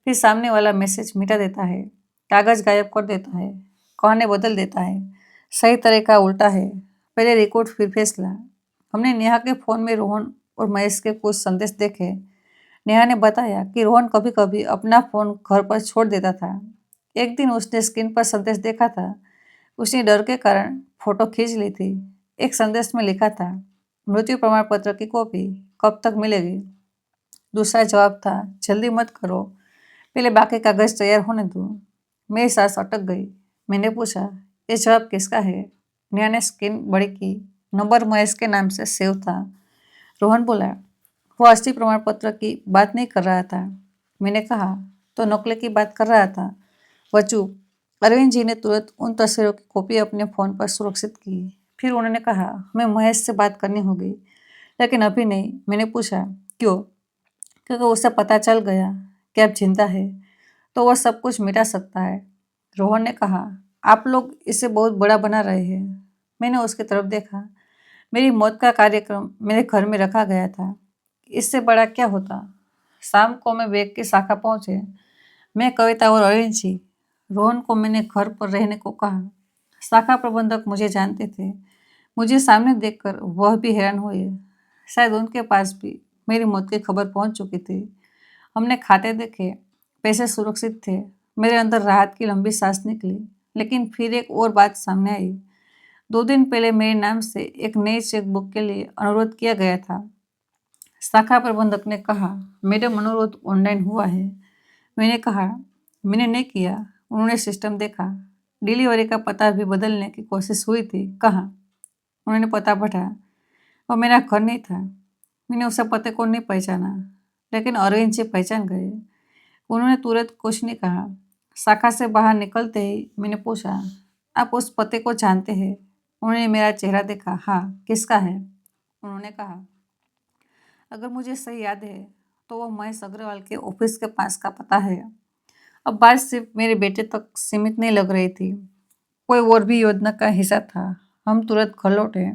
फिर सामने वाला मैसेज मिटा देता है, कागज गायब कर देता है, कहानी बदल देता है। सही तरीका उल्टा है, पहले रिकॉर्ड फिर फैसला। हमने नेहा के फोन में रोहन और महेश के कुछ संदेश देखे। नेहा ने बताया कि रोहन कभी कभी अपना फोन घर पर छोड़ देता था। एक दिन उसने स्क्रीन पर संदेश देखा था। उसने डर के कारण फोटो खींच ली थी। एक संदेश में लिखा था, मृत्यु प्रमाण पत्र की कॉपी कब तक मिलेगी? दूसरा जवाब था, जल्दी मत करो, पहले बाकी कागज तैयार होने दो। मेरी सांस अटक गई। मैंने पूछा, ये जवाब किसका है? नेहा ने स्क्रीन बड़ी की। नंबर महेश के नाम से सेव था। रोहन बोला, वो असली प्रमाण पत्र की बात नहीं कर रहा था। मैंने कहा, तो नकली की बात कर रहा था। वह चुप। अरविंद जी ने तुरंत उन तस्वीरों की कॉपी अपने फ़ोन पर सुरक्षित की। फिर उन्होंने कहा, हमें महेश से बात करनी होगी, लेकिन अभी नहीं। मैंने पूछा, क्यों? क्योंकि उसे पता चल गया कि अब जिंदा है तो वह सब कुछ मिटा सकता है। रोहन ने कहा, आप लोग इसे बहुत बड़ा बना रहे हैं। मैंने उसकी तरफ देखा। मेरी मौत का कार्यक्रम मेरे घर में रखा गया था। इससे बड़ा क्या होता? शाम को मैं बैग की शाखा पहुंचे। मैं, कविता और अरविंद जी। रोहन को मैंने घर पर रहने को कहा। शाखा प्रबंधक मुझे जानते थे। मुझे सामने देखकर वह भी हैरान हुए। शायद उनके पास भी मेरी मौत की खबर पहुंच चुकी थी। हमने खाते देखे। पैसे सुरक्षित थे। मेरे अंदर राहत की लंबी सांस निकली। लेकिन फिर एक और बात सामने आई। 2 दिन पहले मेरे नाम से एक नई चेकबुक के लिए अनुरोध किया गया था। शाखा प्रबंधक ने कहा, मैडम, अनुरोध ऑनलाइन हुआ है। मैंने कहा, मैंने नहीं किया। उन्होंने सिस्टम देखा। डिलीवरी का पता भी बदलने की कोशिश हुई थी। कहाँ? उन्होंने पता बढ़ाया। वो मेरा घर नहीं था। मैंने उस पते को नहीं पहचाना, लेकिन अरविंद जी पहचान गए। उन्होंने तुरंत कुछ नहीं कहा। शाखा से बाहर निकलते ही मैंने पूछा, आप उस पते को जानते हैं? उन्होंने मेरा चेहरा देखा। हाँ, किसका है? उन्होंने कहा, अगर मुझे सही याद है तो वो महेश अग्रवाल के ऑफिस के पास का पता है। अब बात सिर्फ मेरे बेटे तक सीमित नहीं लग रही थी। कोई और भी योजना का हिस्सा था। हम तुरंत घर लौटे,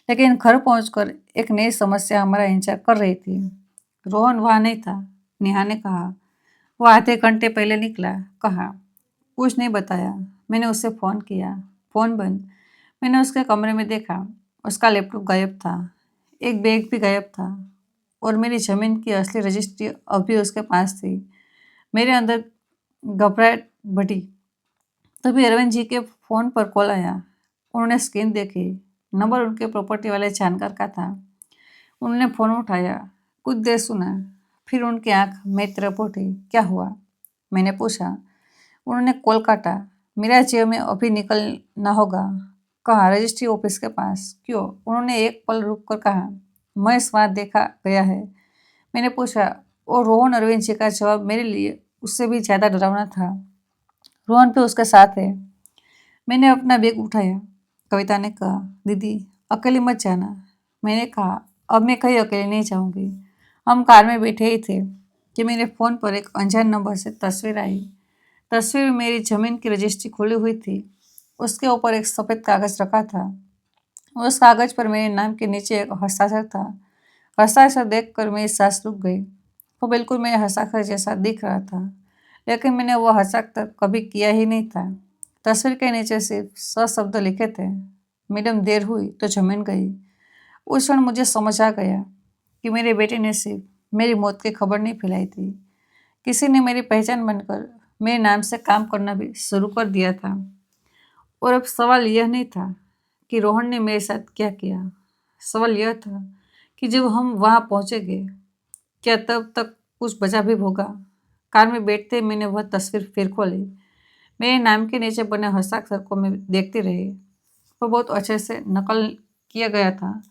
लेकिन घर पहुंचकर एक नई समस्या हमारा इंतजार कर रही थी। रोहन वहाँ नहीं था। नेहा ने कहा, वो आधे घंटे पहले निकला। कहा, कुछ नहीं बताया। मैंने उसे फ़ोन किया, फ़ोन बंद। मैंने उसके कमरे में देखा। उसका लैपटॉप गायब था। एक बैग भी गायब था और मेरी ज़मीन की असली रजिस्ट्री अभी उसके पास थी। मेरे अंदर घबराहट बढ़ी। तभी अरविंद जी के फ़ोन पर कॉल आया। उन्होंने स्क्रीन देखी। नंबर उनके प्रॉपर्टी वाले जानकार का था। उन्होंने फ़ोन उठाया। कुछ देर सुना, फिर उनकी आंख मेरी तरफ उठी। क्या हुआ? मैंने पूछा। उन्होंने कॉल काटा। मेरा जेब में अभी निकलना होगा। कहा, रजिस्ट्री ऑफिस के पास। क्यों? उन्होंने एक पल रुक कर कहा, महेश वहाँ देखा गया है। मैंने पूछा, और रोहन? अरविंद जी का जवाब मेरे लिए उससे भी ज़्यादा डरावना था। रोहन भी उसके साथ है। मैंने अपना बैग उठाया। कविता ने कहा, दीदी, अकेली मत जाना। मैंने कहा, अब मैं कहीं अकेले नहीं जाऊंगी। हम कार में बैठे ही थे कि मेरे फ़ोन पर एक अनजान नंबर से तस्वीर आई। तस्वीर में मेरी ज़मीन की रजिस्ट्री खुली हुई थी। उसके ऊपर एक सफ़ेद कागज़ रखा था। उस कागज़ पर मेरे नाम के नीचे एक हस्ताक्षर था। हस्ताक्षर देखकर मेरी सांस रुक गई। वो बिल्कुल मेरे हस्ताक्षर जैसा दिख रहा था, लेकिन मैंने वो हस्ताक्षर कभी किया ही नहीं था। तस्वीर के नीचे सिर्फ शब्द लिखे थे। मैडम, देर हुई तो जमीन गई। उस क्षण मुझे समझ आ गया कि मेरे बेटे ने सिर्फ मेरी मौत की खबर नहीं फैलाई थी, किसी ने मेरी पहचान बनकर मेरे नाम से काम करना भी शुरू कर दिया था। और अब सवाल यह नहीं था कि रोहन ने मेरे साथ क्या किया। सवाल यह था कि जब हम वहाँ पहुँचेंगे, क्या तब तक कुछ बचा भी होगा। कार में बैठते मैंने वह तस्वीर फिर खोली। मेरे नाम के नीचे बने हस्ताक्षर को मैं देखती रही। वो बहुत अच्छे से नकल किया गया था।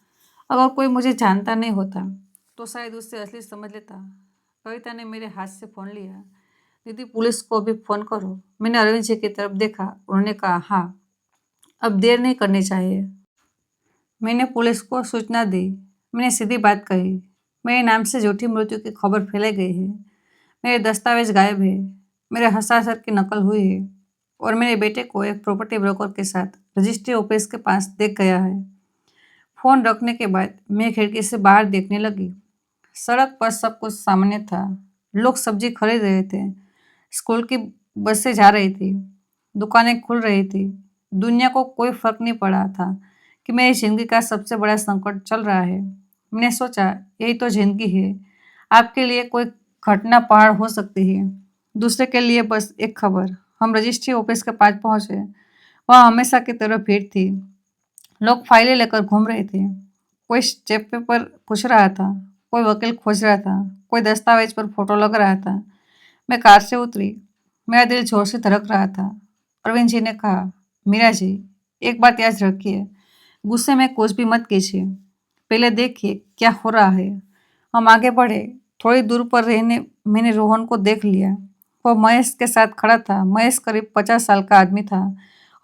अगर कोई मुझे जानता नहीं होता तो शायद उससे असली समझ लेता। कविता ने मेरे हाथ से फ़ोन लिया। दीदी, पुलिस को भी फ़ोन करो। मैंने अरविंद जी की तरफ देखा। उन्होंने कहा, हाँ, अब देर नहीं करनी चाहिए। मैंने पुलिस को सूचना दी। मैंने सीधी बात कही, मेरे नाम से झूठी मृत्यु की खबर फैलाई गई है। मेरे दस्तावेज गायब है। मेरे हस्ताक्षर की नकल हुई है और मेरे बेटे को एक प्रॉपर्टी ब्रोकर के साथ रजिस्ट्री ऑफिस के पास देख गया है। फ़ोन रखने के बाद मैं खिड़की से बाहर देखने लगी। सड़क पर सब कुछ सामान्य था। लोग सब्जी खरीद रहे थे। स्कूल की बसें जा रही थी। दुकानें खुल रही थी। दुनिया को कोई फर्क नहीं पड़ा था कि मेरी जिंदगी का सबसे बड़ा संकट चल रहा है। मैंने सोचा, यही तो जिंदगी है। आपके लिए कोई घटना पहाड़ हो सकती है, दूसरे के लिए बस एक खबर। हम रजिस्ट्री ऑफिस के पास पहुंचे। वहाँ हमेशा की तरह भीड़ थी। लोग फाइलें लेकर घूम रहे थे। कोई स्टेप पेपर पूछ रहा था, कोई वकील खोज रहा था, कोई दस्तावेज पर फोटो लग रहा था। मैं कार से उतरी। मेरा दिल जोर से धड़क रहा था। अरविंद जी ने कहा, मीरा जी, एक बात याद रखिए, गुस्से में कुछ भी मत कीजिए। पहले देखिए क्या हो रहा है। हम आगे बढ़े। थोड़ी दूर पर रहने मैंने रोहन को देख लिया। वह महेश के साथ खड़ा था। महेश करीब 50 साल का आदमी था।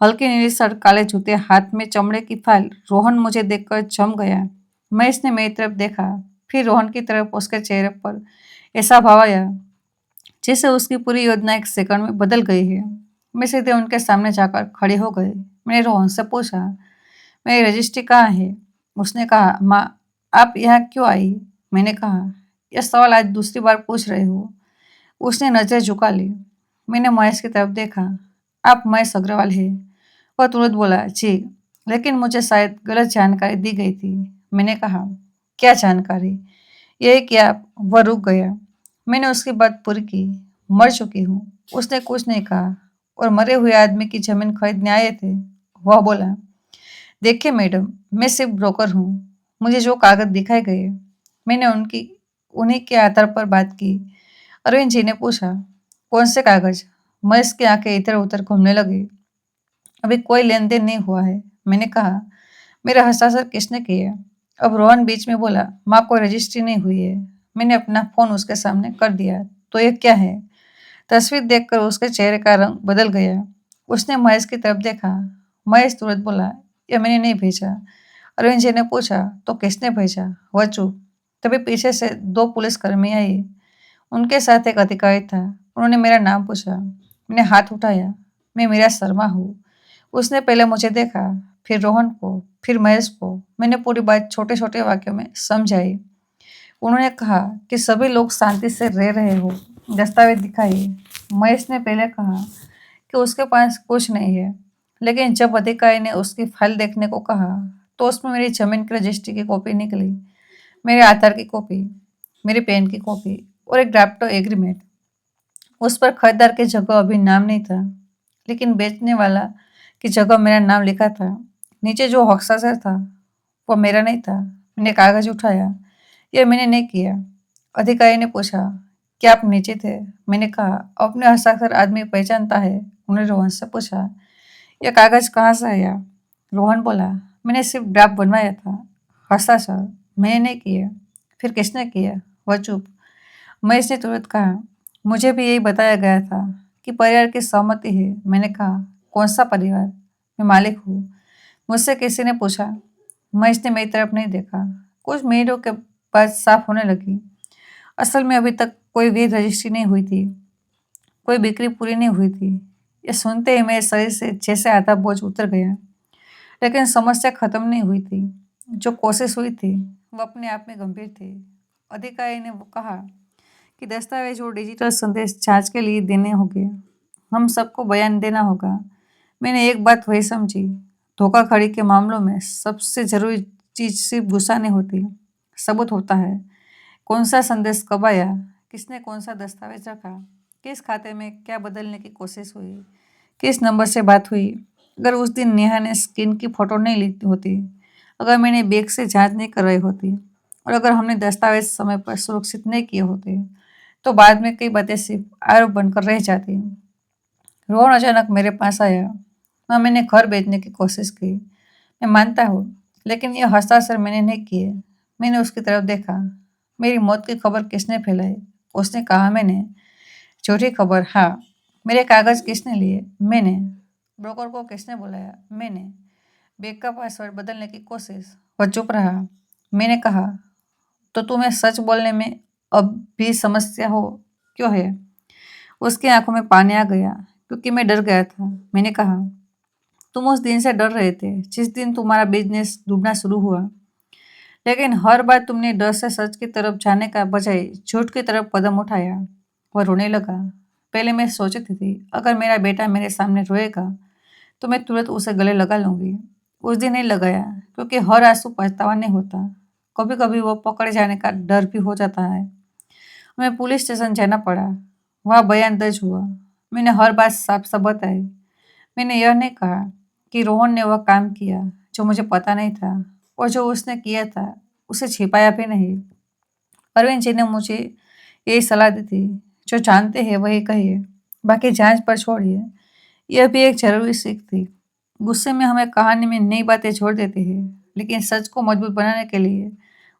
हल्की नीली शर्ट, काले जूते, हाथ में चमड़े की फाइल। रोहन मुझे देखकर जम गया। महेश ने मेरी तरफ देखा, फिर रोहन की तरफ। उसके चेहरे पर ऐसा भाव आया जैसे उसकी पूरी योजना एक सेकंड में बदल गई है। मैं सीधे उनके सामने जाकर खड़ी हो गई। मैंने रोहन से पूछा, मेरी रजिस्ट्री कहाँ है? उसने कहा, माँ, आप यहाँ क्यों आई? मैंने कहा, यह सवाल आज दूसरी बार पूछ रहे हो। उसने नजर झुका ली। मैंने महेश की तरफ देखा। आप महेश अग्रवाल है? वह तुरंत बोला, जी, लेकिन मुझे शायद गलत जानकारी दी गई थी। मैंने कहा, क्या जानकारी? यही कि आप। वह रुक गया। मैंने उसकी बात पूरी की। मर चुकी हूँ। उसने कुछ नहीं कहा और मरे हुए आदमी की जमीन खरीदने आए थे। वह बोला, देखिए मैडम, मैं सिर्फ ब्रोकर हूँ। मुझे जो कागज दिखाए गए, मैंने उन्हीं के आधार पर बात की। अरविंद जी ने पूछा, कौन से कागज? महेश की आंखें इधर उधर घूमने लगी। अभी कोई लेन देन नहीं हुआ है। मैंने कहा, मेरा हस्ताक्षर किसने किया? अब रोहन बीच में बोला, माँ, कोई रजिस्ट्री नहीं हुई है। मैंने अपना फोन उसके सामने कर दिया। तो ये क्या है? तस्वीर देखकर उसके चेहरे का रंग बदल गया। उसने महेश की तरफ देखा। महेश तुरंत बोला, यह मैंने नहीं भेजा। अरविंद जी ने पूछा, तो किसने भेजा? वह चुप। तभी पीछे से 2 पुलिसकर्मी आए। उनके साथ एक अधिकारी था। उन्होंने मेरा नाम पूछा। मैंने हाथ उठाया। मैं मीरा शर्मा हूँ। उसने पहले मुझे देखा, फिर रोहन को, फिर महेश को। मैंने पूरी बात छोटे छोटे वाक्यों में समझाई। उन्होंने कहा कि सभी लोग शांति से रह रहे हो। दस्तावेज दिखाइए। महेश ने पहले कहा कि उसके पास कुछ नहीं है, लेकिन जब अधिकारी ने उसकी फाइल देखने को कहा तो उसमें मेरी जमीन की रजिस्ट्री की कॉपी निकली, मेरे आधार की कॉपी, मेरी पेन की कॉपी और एक ड्राफ्ट एग्रीमेंट। उस पर खरीदार की जगह अभी नाम नहीं था, लेकिन बेचने वाला की जगह मेरा नाम लिखा था। नीचे जो हस्ताक्षर था वो मेरा नहीं था। मैंने कागज उठाया। यह मैंने नहीं किया। अधिकारी ने पूछा, क्या आप नीचे थे? मैंने कहा, अपने हस्ताक्षर आदमी पहचानता है। उन्होंने रोहन से पूछा, यह कागज कहाँ से आया? रोहन बोला, मैंने सिर्फ ड्राफ्ट बनवाया था। हस्ताक्षर मैंने नहीं किया। फिर किसने किया? वह चुप। महेश ने तुरंत कहा, मुझे भी यही बताया गया था कि परिवार की सहमति है। मैंने कहा, कौन सा परिवार? मैं मालिक हूँ, मुझसे किसी ने पूछा। महेश ने मेरी तरफ नहीं देखा। कुछ मिनटों के बाद साफ होने लगी। असल में अभी तक कोई भी रजिस्ट्री नहीं हुई थी, कोई बिक्री पूरी नहीं हुई थी। ये सुनते ही मेरे शरीर से जैसे आधा बोझ उतर गया। लेकिन समस्या खत्म नहीं हुई थी। जो कोशिश हुई थी वो अपने आप में गंभीर थी। अधिकारी ने वो कहा कि दस्तावेज और डिजिटल संदेश जांच के लिए देने होंगे। हम सबको बयान देना होगा। मैंने एक बात वही समझी, धोखाधड़ी के मामलों में सबसे जरूरी चीज सिर्फ गुस्सा नहीं होती, सबूत होता है। कौन सा संदेश कब आया, किसने कौन सा दस्तावेज रखा, किस खाते में क्या बदलने की कोशिश हुई, किस नंबर से बात हुई। अगर उस दिन नेहा ने स्क्रीन की फोटो नहीं ली होती, अगर मैंने बैग से जांच नहीं करवाई होती और अगर हमने दस्तावेज समय पर सुरक्षित नहीं किए होते, तो बाद में कई बातें सिर्फ आरोप बनकर रह जाती। रोहन अचानक मेरे पास आया। हाँ, मैंने घर बेचने की कोशिश की, मैं मानता हूँ, लेकिन यह हस्ताक्षर मैंने नहीं किए। मैंने उसकी तरफ देखा। मेरी मौत की खबर किसने फैलाई? उसने कहा। मैंने। झूठी खबर? हाँ। मेरे कागज किसने लिए? मैंने। ब्रोकर को किसने बुलाया? मैंने। बैंक का पासवर्ड बदलने की कोशिश? वह चुप रहा। मैंने कहा, तो तुम्हें सच बोलने में अब भी समस्या हो क्यों है? उसकी आंखों में पानी आ गया, क्योंकि मैं डर गया था। मैंने कहा, तुम उस दिन से डर रहे थे जिस दिन तुम्हारा बिजनेस डूबना शुरू हुआ। लेकिन हर बार तुमने डर से सच की तरफ जाने का बजाय झूठ की तरफ कदम उठाया। वह रोने लगा। पहले मैं सोचती थी, अगर मेरा बेटा मेरे सामने रोएगा तो मैं तुरंत उसे गले लगा लूंगी। उस दिन नहीं लगाया, क्योंकि हर आंसू पछतावा नहीं होता। कभी कभी वो पकड़े जाने का डर भी हो जाता है। हमें पुलिस स्टेशन जाना पड़ा। वहाँ बयान दर्ज हुआ। मैंने हर बात साफ साफ बताई। मैंने यह नहीं कहा कि रोहन ने वह काम किया जो मुझे पता नहीं था, और जो उसने किया था उसे छिपाया भी नहीं। अरविंद जी ने मुझे यही सलाह दी थी, जो जानते हैं वही कहिए, बाकी जांच पर छोड़िए। यह भी एक जरूरी सीख थी। गुस्से में हमें कहानी में नई बातें जोड़ देते हैं, लेकिन सच को मजबूत बनाने के लिए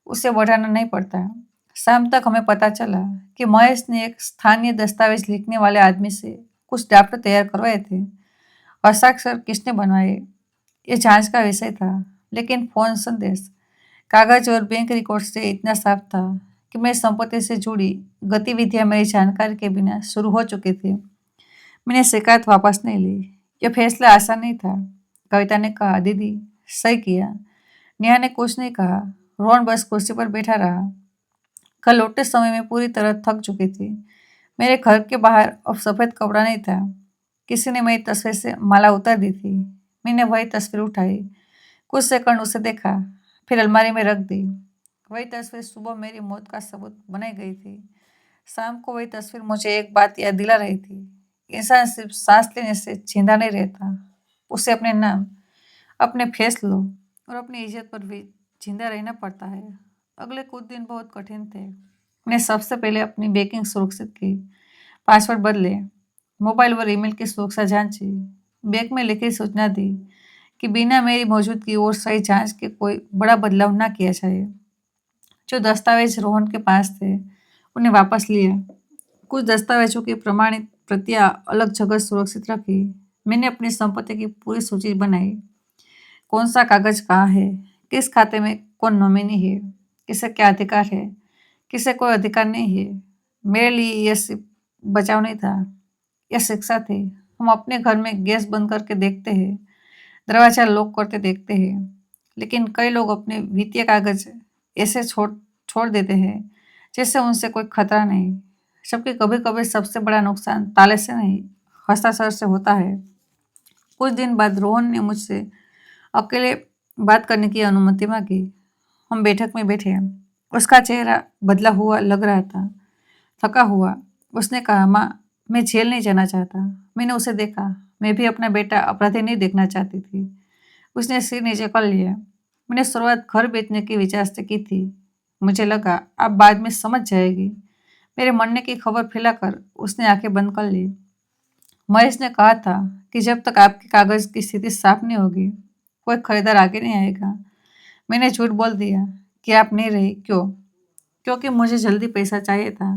उसे बढ़ाना नहीं पड़ता। शाम तक हमें पता चला कि महेश ने एक स्थानीय दस्तावेज लिखने वाले आदमी से कुछ ड्राफ्ट तैयार करवाए थे। हस्ताक्षर किसने बनवाए, ये जांच का विषय था। लेकिन फोन संदेश, कागज और बैंक रिकॉर्ड से इतना साफ था कि मेरी संपत्ति से जुड़ी गतिविधियां मेरी जानकारी के बिना शुरू हो चुकी थी। मैंने शिकायत वापस नहीं ली। यह फैसला आसान नहीं था। कविता ने कहा, दीदी सही किया। नेहा ने कुछ नहीं कहा। रोहन बस कुर्सी पर बैठा रहा। कल लौटते समय में पूरी तरह थक चुकी थी। मेरे घर के बाहर अब सफेद कपड़ा नहीं था। किसी ने मेरी तस्वीर से माला उतार दी थी। मैंने वही तस्वीर उठाई, कुछ सेकंड उसे देखा, फिर अलमारी में रख दी। वही तस्वीर सुबह मेरी मौत का सबूत बनाई गई थी। शाम को वही तस्वीर मुझे एक बात याद दिला रही थी, इंसान सिर्फ सांस लेने से जिंदा नहीं रहता, उसे अपने नाम, अपने फैसलों और अपनी इज्जत पर भी जिंदा रहना पड़ता है। अगले कुछ दिन बहुत कठिन थे। मैंने सबसे पहले अपनी बैंकिंग सुरक्षित की, पासवर्ड बदले, मोबाइल और ईमेल की सुरक्षा जांची, बैंक में लिखी सूचना दी कि बिना मेरी मौजूदगी और सही जांच के कोई बड़ा बदलाव ना किया जाए। जो दस्तावेज रोहन के पास थे उन्हें वापस लिया। कुछ दस्तावेजों की प्रमाणित प्रतियां अलग जगह सुरक्षित रखी। मैंने अपनी संपत्ति की पूरी सूची बनाई, कौन सा कागज कहाँ है, किस खाते में कौन नॉमिनी है, किसे क्या अधिकार है, किसे कोई अधिकार नहीं है। मेरे लिए यह सिर्फ बचाव नहीं था, यह शिक्षा थी। हम अपने घर में गैस बंद करके देखते हैं, दरवाजा लॉक करते देखते हैं, लेकिन कई लोग अपने वित्तीय कागज ऐसे छोड़ छोड़ देते हैं जैसे उनसे कोई खतरा नहीं। जबकि कभी कभी सबसे बड़ा नुकसान ताले से नहीं, हस्ताक्षर से होता है। कुछ दिन बाद रोहन ने मुझसे अकेले बात करने की अनुमति मांगी। हम बैठक में बैठे। उसका चेहरा बदला हुआ लग रहा था, थका हुआ। उसने कहा, माँ, मैं जेल नहीं जाना चाहता। मैंने उसे देखा। मैं भी अपना बेटा अपराधी नहीं देखना चाहती थी। उसने सिर नीचे कर लिया। मैंने शुरुआत घर बेचने के विचार से की थी। मुझे लगा अब बाद में समझ जाएगी। मेरे मरने की खबर फैलाकर उसने आंखें बंद कर ली। महेश ने कहा था कि जब तक आपके कागज की स्थिति साफ नहीं होगी, कोई खरीदार आगे नहीं आएगा। मैंने झूठ बोल दिया कि आप नहीं रही। क्यों? क्योंकि मुझे जल्दी पैसा चाहिए था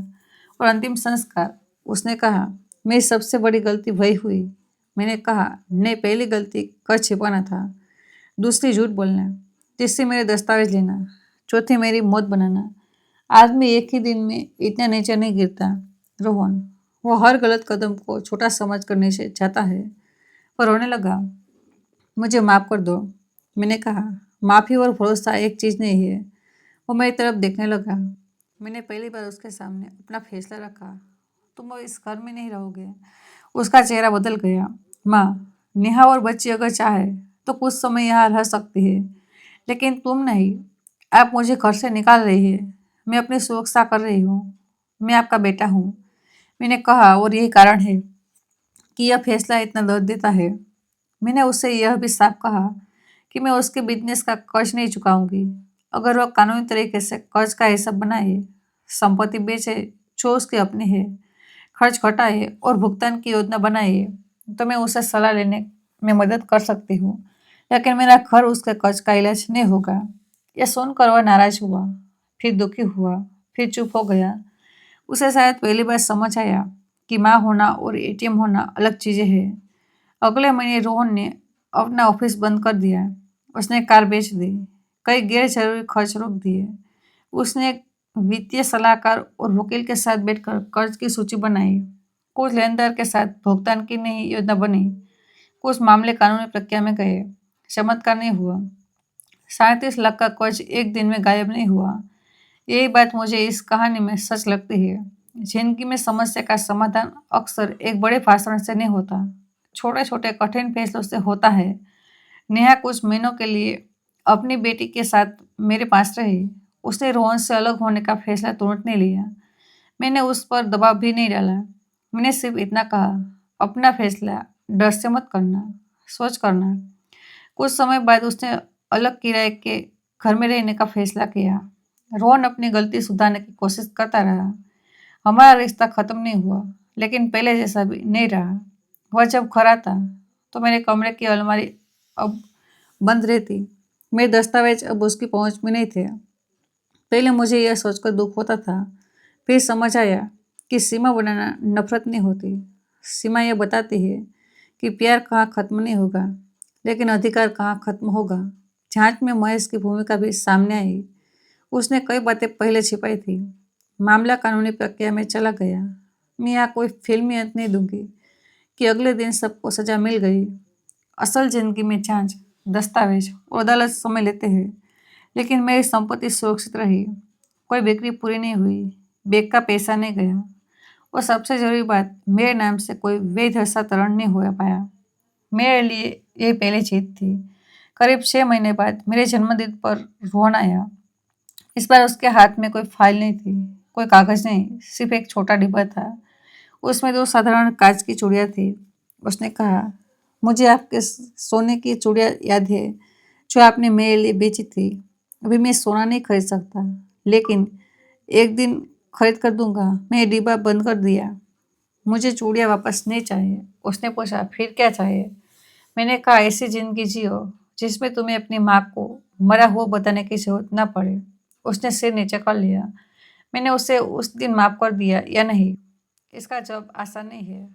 और अंतिम संस्कार। उसने कहा, मेरी सबसे बड़ी गलती वही हुई। मैंने कहा, नहीं, पहली गलती कर छिपाना था, दूसरी झूठ बोलना, तीसरी मेरे दस्तावेज लेना, चौथी मेरी मौत बनाना। आदमी एक ही दिन में इतना नीचे नहीं गिरता रोहन। वो हर गलत कदम को छोटा समझ कर नीचे जाता है। पर रोने लगा। मुझे माफ़ कर दो। मैंने कहा, माफ़ी और भरोसा एक चीज़ नहीं है। वो मेरी तरफ देखने लगा। मैंने पहली बार उसके सामने अपना फैसला रखा। तुम अब इस घर में नहीं रहोगे। उसका चेहरा बदल गया। माँ, नेहा और बच्ची अगर चाहे तो कुछ समय यहाँ रह सकती है, लेकिन तुम नहीं। आप मुझे घर से निकाल रही है। मैं अपनी सुरक्षा कर रही हूँ। मैं आपका बेटा हूँ। मैंने कहा, और यही कारण है कि यह फैसला इतना दर्द देता है। मैंने उससे यह भी साफ कहा कि मैं उसके बिजनेस का कर्ज नहीं चुकाऊंगी। अगर वह कानूनी तरीके से कर्ज का हिसाब बनाए, संपत्ति बेचे जो उसके अपने है, खर्च घटाए और भुगतान की योजना बनाए, तो मैं उसे सलाह लेने में मदद कर सकती हूँ। लेकिन मेरा घर उसके कर्ज का इलाज नहीं होगा। यह सुनकर वह नाराज हुआ, फिर दुखी हुआ, फिर चुप हो गया। उसे शायद पहली बार समझ आया कि माँ होना और एटीएम होना अलग चीज़ें हैं। अगले महीने रोहन ने अपना ऑफिस बंद कर दिया। उसने कार बेच दी, कई गैर जरूरी खर्च रोक दिए। उसने एक वित्तीय सलाहकार और वकील के साथ बैठकर कर्ज की सूची बनाई। कुछ लेनदार के साथ भुगतान की नई योजना बनी। कुछ मामले कानूनी प्रक्रिया में गए। चमत्कार नहीं हुआ। 37 लाख का कर्ज एक दिन में गायब नहीं हुआ। यही बात मुझे इस कहानी में सच लगती है। जिंदगी में समस्या का समाधान अक्सर एक बड़े भाषण से नहीं होता, छोटे छोटे कठिन फैसलों से होता है। नेहा कुछ महीनों के लिए अपनी बेटी के साथ मेरे पास रही। उसने रोहन से अलग होने का फैसला तुरंत नहीं लिया। मैंने उस पर दबाव भी नहीं डाला। मैंने सिर्फ इतना कहा, अपना फैसला डर से मत करना, सोच करना। कुछ समय बाद उसने अलग किराए के घर में रहने का फैसला किया। रोहन अपनी गलती सुधारने की कोशिश करता रहा। हमारा रिश्ता खत्म नहीं हुआ, लेकिन पहले जैसा भी नहीं रहा। वह जब घर आता तो मेरे कमरे की अलमारी अब बंद रहती। मेरे दस्तावेज अब उसकी पहुंच में नहीं थे। पहले मुझे यह सोचकर दुख होता था, फिर समझ आया कि सीमा बनाना नफरत नहीं होती। सीमा यह बताती है कि प्यार कहाँ खत्म नहीं होगा, लेकिन अधिकार कहाँ खत्म होगा। जांच में महेश की भूमिका भी सामने आई। उसने कई बातें पहले छिपाई थी। मामला कानूनी प्रक्रिया में चला गया। मैं यहाँ कोई फिल्मी अंत नहीं दूंगी कि अगले दिन सबको सजा मिल गई। असल जिंदगी में जांच, दस्तावेज और अदालत समय लेते हैं, लेकिन मेरी संपत्ति सुरक्षित रही। कोई बिक्री पूरी नहीं हुई, बैंक का पैसा नहीं गया, और सबसे जरूरी बात, मेरे नाम से कोई वैध हस्तांतरण नहीं हो पाया। मेरे लिए ये पहली जीत थी। करीब 6 महीने बाद मेरे जन्मदिन पर रोहन आया। इस बार उसके हाथ में कोई फाइल नहीं थी, कोई कागज नहीं, सिर्फ एक छोटा डिब्बा था। उसमें 2 साधारण कांच की चूड़ियाँ थी। उसने कहा, मुझे आपके सोने की चूड़ियाँ याद है जो आपने मेरे लिए बेची थी। अभी मैं सोना नहीं खरीद सकता, लेकिन एक दिन खरीद कर दूंगा। मैं डिब्बा बंद कर दिया। मुझे चूड़ियाँ वापस नहीं चाहिए। उसने पूछा, फिर क्या चाहिए? मैंने कहा, ऐसी जिंदगी जियो जिसमें तुम्हें अपनी माँ को मरा हुआ बताने की जरूरत ना पड़े। उसने सिर नीचे कर लिया। मैंने उसे उस दिन माफ कर दिया या नहीं, इसका जवाब आसान नहीं है।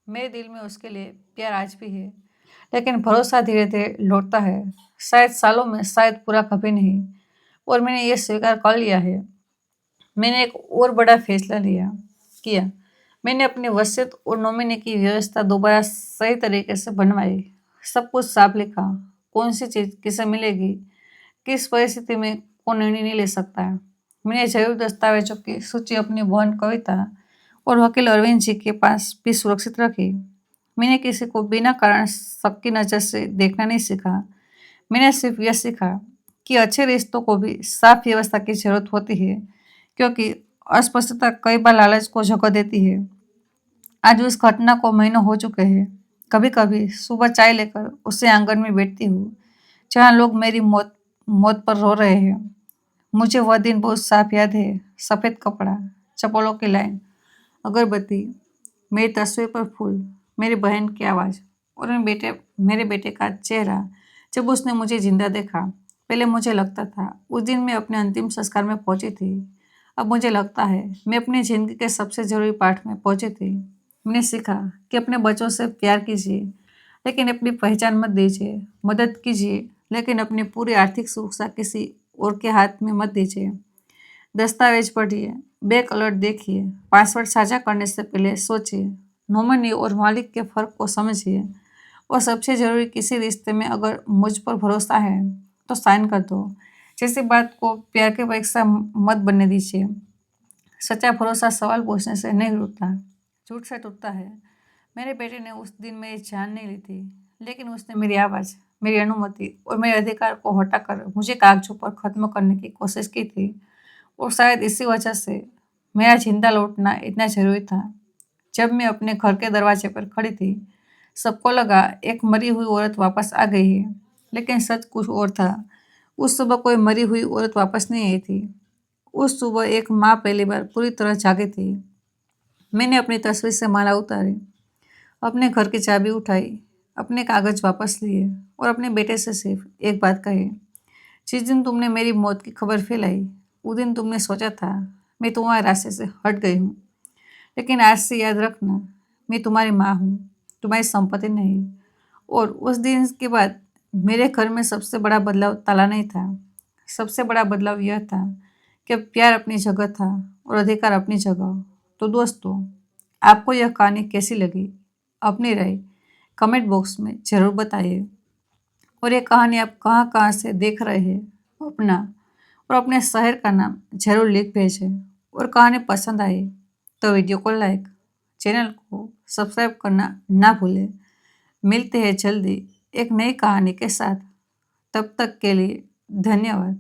मेरे दिल में उसके लिए प्यार आज भी है, लेकिन भरोसा धीरे धीरे लौटता है। शायद सालों में, शायद पूरा कभी नहीं। और मैंने ये स्वीकार कर लिया है। मैंने एक और बड़ा फैसला किया। मैंने अपनी वसीयत और नॉमिनी की व्यवस्था दोबारा सही तरीके से बनवाई। सब कुछ साफ लिखा, कौन सी चीज़ किसे मिलेगी, किस परिस्थिति में कौन निर्णय नहीं ले सकता है। मैंने जरूर दस्तावेजों की सूची अपनी बहन कविता और वकील अरविंद जी के पास भी सुरक्षित रखी। मैंने किसी को बिना कारण शक की नज़र से देखना नहीं सीखा। मैंने सिर्फ यह सीखा कि अच्छे रिश्तों को भी साफ व्यवस्था की जरूरत होती है, क्योंकि अस्पष्टता कई बार लालच को जगह देती है। आज उस घटना को महीनों हो चुके हैं। कभी कभी सुबह चाय लेकर उससे आंगन में बैठती हूँ, जहाँ लोग मेरी मौत मौत पर रो रहे हैं। मुझे वह दिन बहुत साफ याद है। सफ़ेद कपड़ा, चप्पलों की लाइन, अगरबत्ती, मेरी तस्वीर पर फूल, मेरी बहन की आवाज़ और मेरे बेटे का चेहरा जब उसने मुझे जिंदा देखा। पहले मुझे लगता था उस दिन मैं अपने अंतिम संस्कार में पहुंची थी। अब मुझे लगता है मैं अपनी ज़िंदगी के सबसे ज़रूरी पार्ट में पहुंची थी। मैंने सीखा कि अपने बच्चों से प्यार कीजिए, लेकिन अपनी पहचान मत दीजिए। मदद कीजिए, लेकिन अपनी पूरी आर्थिक सुरक्षा किसी और के हाथ में मत दीजिए। दस्तावेज पढ़िए, बैंक अलर्ट देखिए, पासवर्ड साझा करने से पहले सोचिए, नॉमिनी और मालिक के फर्क को समझिए, और सबसे जरूरी, किसी रिश्ते में अगर मुझ पर भरोसा है तो साइन कर दो। जैसी बात को प्यार की परीक्षा मत बनने दीजिए। सच्चा भरोसा सवाल पूछने से नहीं टूटता, झूठ से टूटता है। मेरे बेटे ने उस दिन मेरी जान नहीं ली थी, लेकिन उसने मेरी आवाज़, मेरी अनुमति और मेरे अधिकार को हटाकर मुझे कागजों पर खत्म करने की कोशिश की थी। और शायद इसी वजह से मेरा जिंदा लौटना इतना जरूरी था। जब मैं अपने घर के दरवाजे पर खड़ी थी, सबको लगा एक मरी हुई औरत वापस आ गई है, लेकिन सच कुछ और था। उस सुबह कोई मरी हुई औरत वापस नहीं आई थी। उस सुबह एक माँ पहली बार पूरी तरह जागी थी। मैंने अपनी तस्वीर से माला उतारी, अपने घर की चाबी उठाई, अपने कागज वापस लिए और अपने बेटे से सिर्फ एक बात कही, जिस दिन तुमने मेरी मौत की खबर फैलाई, उस दिन तुमने सोचा था मैं तुम्हारे रास्ते से हट गई हूँ। लेकिन आज से याद रखना, मैं तुम्हारी माँ हूँ, तुम्हारी संपत्ति नहीं। और उस दिन के बाद मेरे घर में सबसे बड़ा बदलाव ताला नहीं था। सबसे बड़ा बदलाव यह था कि अब प्यार अपनी जगह था और अधिकार अपनी जगह। तो दोस्तों, आपको यह कहानी कैसी लगी? अपनी राय कमेंट बॉक्स में ज़रूर बताइए। और ये कहानी आप कहाँ कहाँ से देख रहे हैं, अपना और अपने शहर का नाम ज़रूर लिख भेजें। और कहानी पसंद आई तो वीडियो को लाइक, चैनल को सब्सक्राइब करना ना भूलें। मिलते हैं जल्दी एक नई कहानी के साथ। तब तक के लिए धन्यवाद।